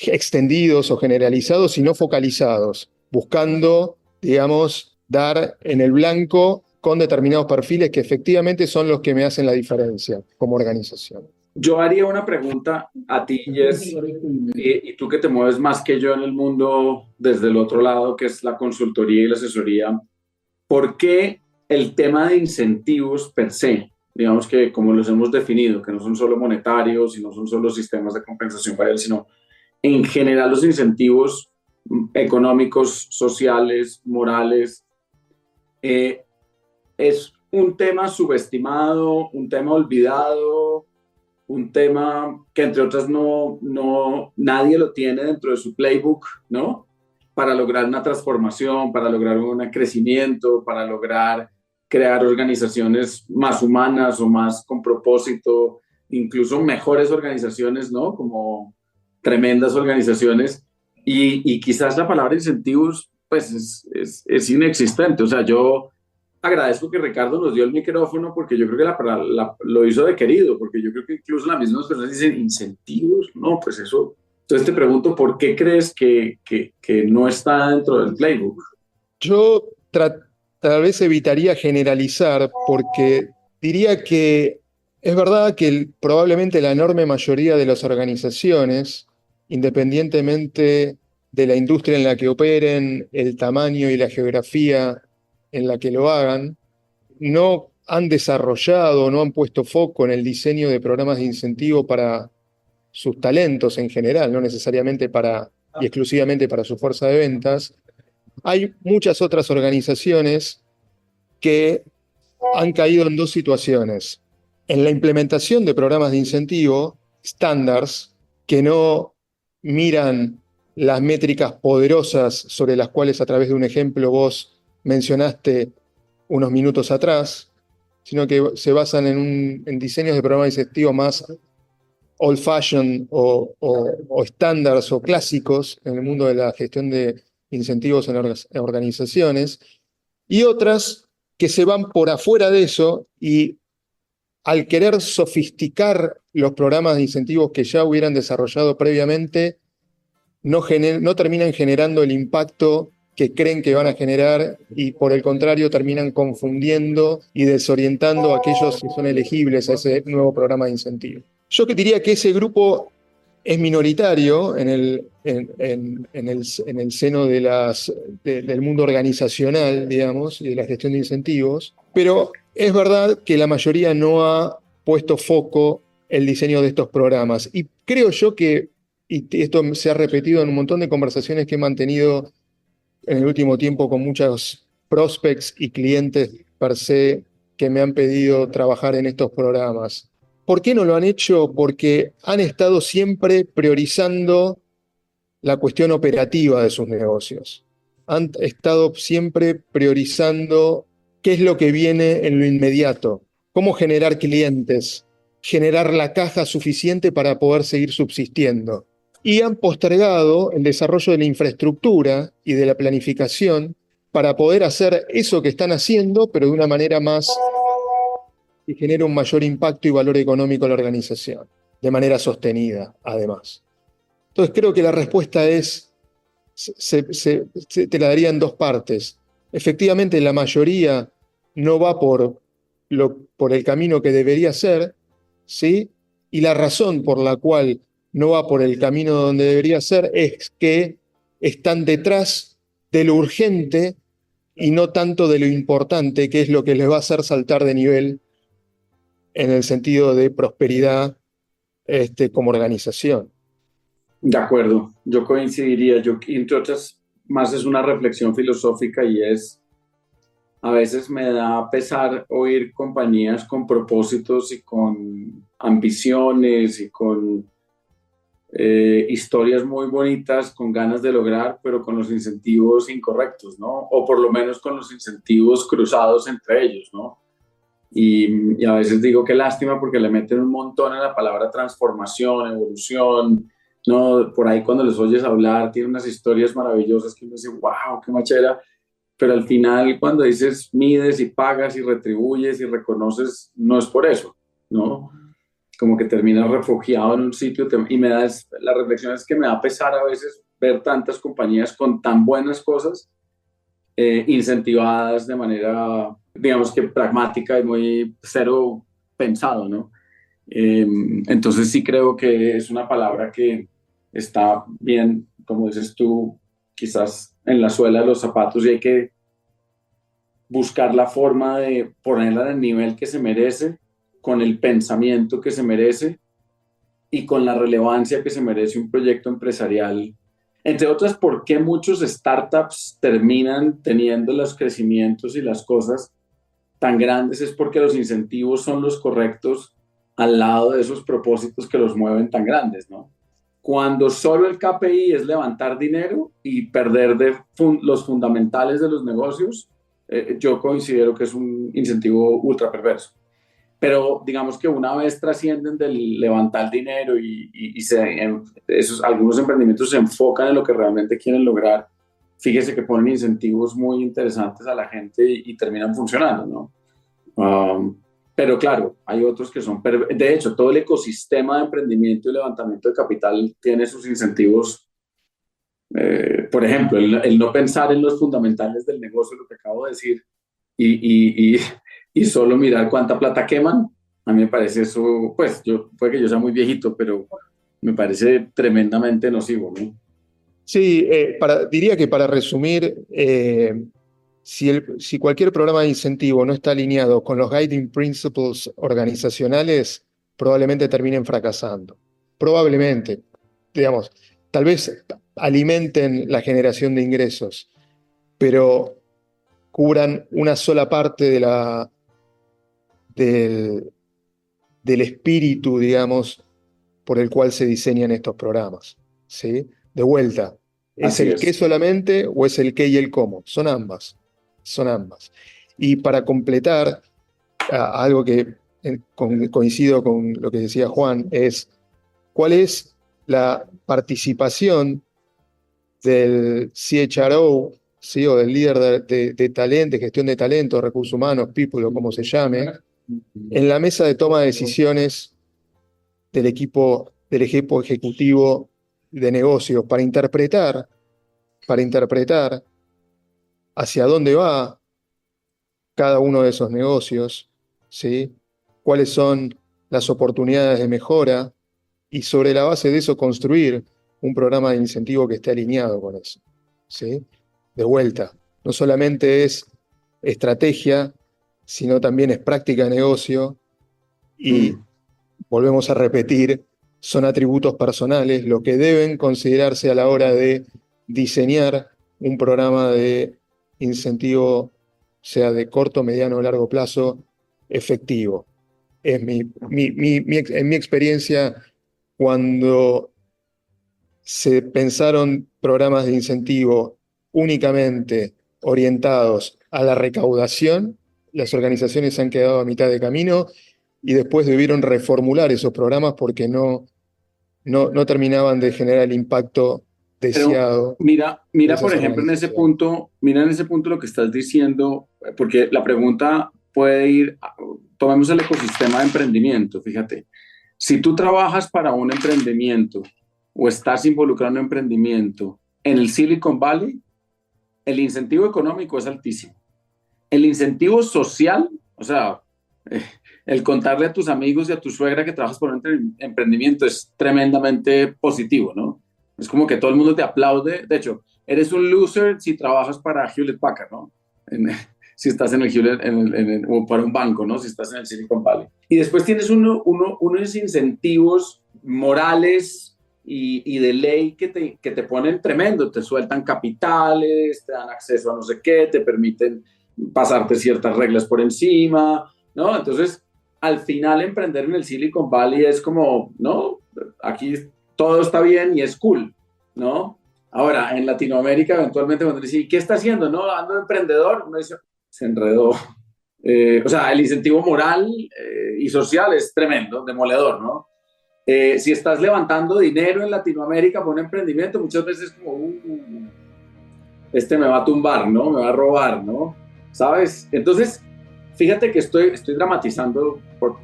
extendidos o generalizados, sino focalizados, buscando, digamos, dar en el blanco con determinados perfiles que efectivamente son los que me hacen la diferencia como organización. Yo haría una pregunta a ti, Jess, y tú que te mueves más que yo en el mundo desde el otro lado, que es la consultoría y la asesoría. ¿por qué el tema de incentivos per se, digamos que como los hemos definido, que no son solo monetarios y no son solo sistemas de compensación variable, sino en general los incentivos económicos, sociales, morales, es un tema subestimado, un tema olvidado, un tema que entre otras nadie lo tiene dentro de su playbook, ¿no? Para lograr una transformación, para lograr un crecimiento, para lograr crear organizaciones más humanas o más con propósito, incluso mejores organizaciones, ¿no? Como tremendas organizaciones. Y quizás la palabra incentivos, pues es inexistente. O sea, yo agradezco que Ricardo nos dio el micrófono porque yo creo que lo hizo de querido, porque yo creo que incluso las mismas personas dicen incentivos, no, pues eso. Entonces te pregunto, ¿por qué crees que no está dentro del playbook? Yo tal vez evitaría generalizar porque diría que es verdad que probablemente la enorme mayoría de las organizaciones, independientemente de la industria en la que operen, el tamaño y la geografía en la que lo hagan, no han desarrollado, no han puesto foco en el diseño de programas de incentivo para sus talentos en general, no necesariamente y exclusivamente para su fuerza de ventas. Hay muchas otras organizaciones que han caído en dos situaciones. En la implementación de programas de incentivo, estándares, que no miran las métricas poderosas sobre las cuales a través de un ejemplo vos mencionaste unos minutos atrás, sino que se basan en diseños de programas de incentivo más old-fashioned o estándares o clásicos en el mundo de la gestión de incentivos en organizaciones, y otras que se van por afuera de eso y al querer sofisticar los programas de incentivos que ya hubieran desarrollado previamente, no terminan generando el impacto que creen que van a generar y por el contrario terminan confundiendo y desorientando a aquellos que son elegibles a ese nuevo programa de incentivo. Yo que diría que ese grupo es minoritario en el seno del mundo organizacional, digamos, y de la gestión de incentivos, pero es verdad que la mayoría no ha puesto foco en el diseño de estos programas. Y creo yo que, y esto se ha repetido en un montón de conversaciones que he mantenido en el último tiempo con muchos prospects y clientes per se que me han pedido trabajar en estos programas. ¿Por qué no lo han hecho? Porque han estado siempre priorizando la cuestión operativa de sus negocios. Han estado siempre priorizando qué es lo que viene en lo inmediato, cómo generar clientes, generar la caja suficiente para poder seguir subsistiendo. Y han postergado el desarrollo de la infraestructura y de la planificación para poder hacer eso que están haciendo, pero de una manera más que genere un mayor impacto y valor económico a la organización, de manera sostenida, además. Entonces creo que la respuesta te la daría en dos partes. Efectivamente, la mayoría no va por el camino que debería ser, ¿sí? Y la razón por la cual no va por el camino donde debería ser es que están detrás de lo urgente y no tanto de lo importante, que es lo que les va a hacer saltar de nivel en el sentido de prosperidad como organización. De acuerdo, yo coincidiría. Yo, entre otras, más es una reflexión filosófica y es, a veces me da pesar oír compañías con propósitos y con ambiciones y con historias muy bonitas, con ganas de lograr, pero con los incentivos incorrectos, ¿no? O por lo menos con los incentivos cruzados entre ellos, ¿no? Y a veces digo qué lástima porque le meten un montón a la palabra transformación, evolución, ¿no? Por ahí cuando les oyes hablar tienen unas historias maravillosas que uno dice, wow, qué machera, pero al final cuando dices mides y pagas y retribuyes y reconoces, no es por eso, ¿no? Como que terminas refugiado en un sitio y la reflexión es que me da pesar a veces ver tantas compañías con tan buenas cosas incentivadas de manera, digamos que pragmática y muy cero pensado, ¿no? Entonces sí creo que es una palabra que está bien, como dices tú, quizás en la suela de los zapatos y hay que buscar la forma de ponerla en el nivel que se merece, con el pensamiento que se merece y con la relevancia que se merece un proyecto empresarial. Entre otras, ¿por qué muchos startups terminan teniendo los crecimientos y las cosas tan grandes? Es porque los incentivos son los correctos al lado de esos propósitos que los mueven tan grandes, ¿no? Cuando solo el KPI es levantar dinero y perder los fundamentales de los negocios, yo considero que es un incentivo ultra perverso. Pero digamos que una vez trascienden del levantar dinero algunos emprendimientos se enfocan en lo que realmente quieren lograr, fíjese que ponen incentivos muy interesantes a la gente y terminan funcionando, ¿no? Pero claro, hay otros que son... De hecho, todo el ecosistema de emprendimiento y levantamiento de capital tiene sus incentivos. Por ejemplo, el no pensar en los fundamentales del negocio, lo que acabo de decir, y solo mirar cuánta plata queman, a mí me parece eso, pues, puede que yo sea muy viejito, pero me parece tremendamente nocivo, ¿no? Sí, diría que para resumir, si cualquier programa de incentivo no está alineado con los guiding principles organizacionales, probablemente terminen fracasando. Probablemente, digamos, tal vez alimenten la generación de ingresos, pero cubran una sola parte del espíritu, digamos, por el cual se diseñan estos programas, ¿sí? De vuelta, ¿es el qué solamente o es el qué y el cómo? Son ambas. Y para completar, algo que coincido con lo que decía Juan, es cuál es la participación del CHRO, ¿sí? O del líder de talento, de gestión de talento, recursos humanos, people o como se llame, en la mesa de toma de decisiones del equipo ejecutivo de negocios para interpretar hacia dónde va cada uno de esos negocios, ¿sí? Cuáles son las oportunidades de mejora y sobre la base de eso construir un programa de incentivo que esté alineado con eso, ¿sí? De vuelta, no solamente es estrategia, sino también es práctica de negocio y volvemos a repetir, son atributos personales lo que deben considerarse a la hora de diseñar un programa de incentivo, sea de corto, mediano o largo plazo, efectivo. En mi experiencia, cuando se pensaron programas de incentivo únicamente orientados a la recaudación, las organizaciones se han quedado a mitad de camino y después debieron reformular esos programas porque no terminaban de generar el impacto deseado. Pero mira por ejemplo, en ese punto lo que estás diciendo, porque la pregunta puede ir, tomemos el ecosistema de emprendimiento, fíjate, si tú trabajas para un emprendimiento o estás involucrado en un emprendimiento en el Silicon Valley, el incentivo económico es altísimo. El incentivo social, o sea, el contarle a tus amigos y a tu suegra que trabajas por un emprendimiento es tremendamente positivo, ¿no? Es como que todo el mundo te aplaude. De hecho, eres un loser si trabajas para Hewlett Packard, ¿no? Si estás en el Hewlett, o para un banco, ¿no? Si estás en el Silicon Valley. Y después tienes unos incentivos morales y de ley que te ponen tremendo. Te sueltan capitales, te dan acceso a no sé qué, te permiten pasarte ciertas reglas por encima, ¿no? Entonces, al final, emprender en el Silicon Valley es como, ¿no? Aquí todo está bien y es cool, ¿no? Ahora, en Latinoamérica, eventualmente, cuando dice, ¿y qué está haciendo? ¿No? Ando de emprendedor, uno dice, se enredó. O sea, el incentivo moral y social es tremendo, demoledor, ¿no? Si estás levantando dinero en Latinoamérica por un emprendimiento, muchas veces es como, este me va a tumbar, ¿no? Me va a robar, ¿no? ¿Sabes? Entonces, fíjate que estoy dramatizando, por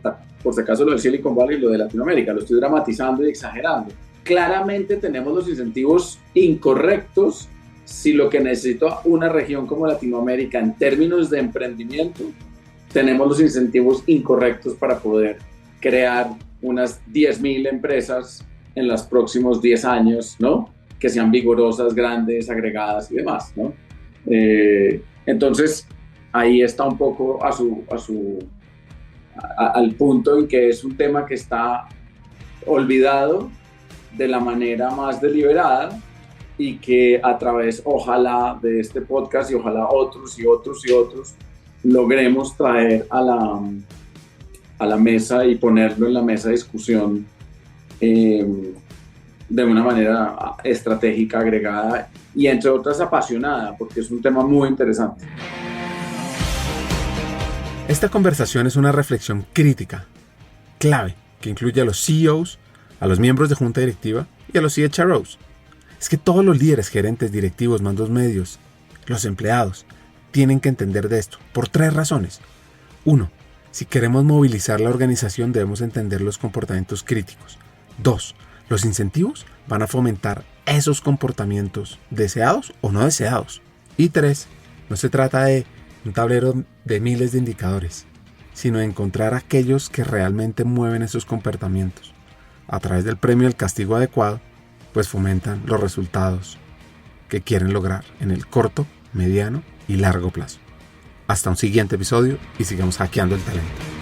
si acaso, lo del Silicon Valley y lo de Latinoamérica, lo estoy dramatizando y exagerando. Claramente tenemos los incentivos incorrectos si lo que necesita una región como Latinoamérica en términos de emprendimiento, tenemos los incentivos incorrectos para poder crear unas 10.000 empresas en los próximos 10 años, ¿no? Que sean vigorosas, grandes, agregadas y demás, ¿no? Entonces, ahí está un poco al punto en que es un tema que está olvidado de la manera más deliberada y que a través, ojalá, de este podcast y ojalá otros logremos traer a la mesa y ponerlo en la mesa de discusión de una manera estratégica, agregada y entre otras apasionada, porque es un tema muy interesante. Esta conversación es una reflexión crítica, clave, que incluye a los CEOs, a los miembros de junta directiva y a los CHROs. Es que todos los líderes, gerentes, directivos, mandos medios, los empleados, tienen que entender de esto, por 3 razones. 1. Si queremos movilizar la organización debemos entender los comportamientos críticos. 2. Los incentivos van a fomentar esos comportamientos deseados o no deseados. Y 3. No se trata de un tablero de miles de indicadores, sino de encontrar aquellos que realmente mueven esos comportamientos. A través del premio al castigo adecuado, pues fomentan los resultados que quieren lograr en el corto, mediano y largo plazo. Hasta un siguiente episodio y sigamos hackeando el talento.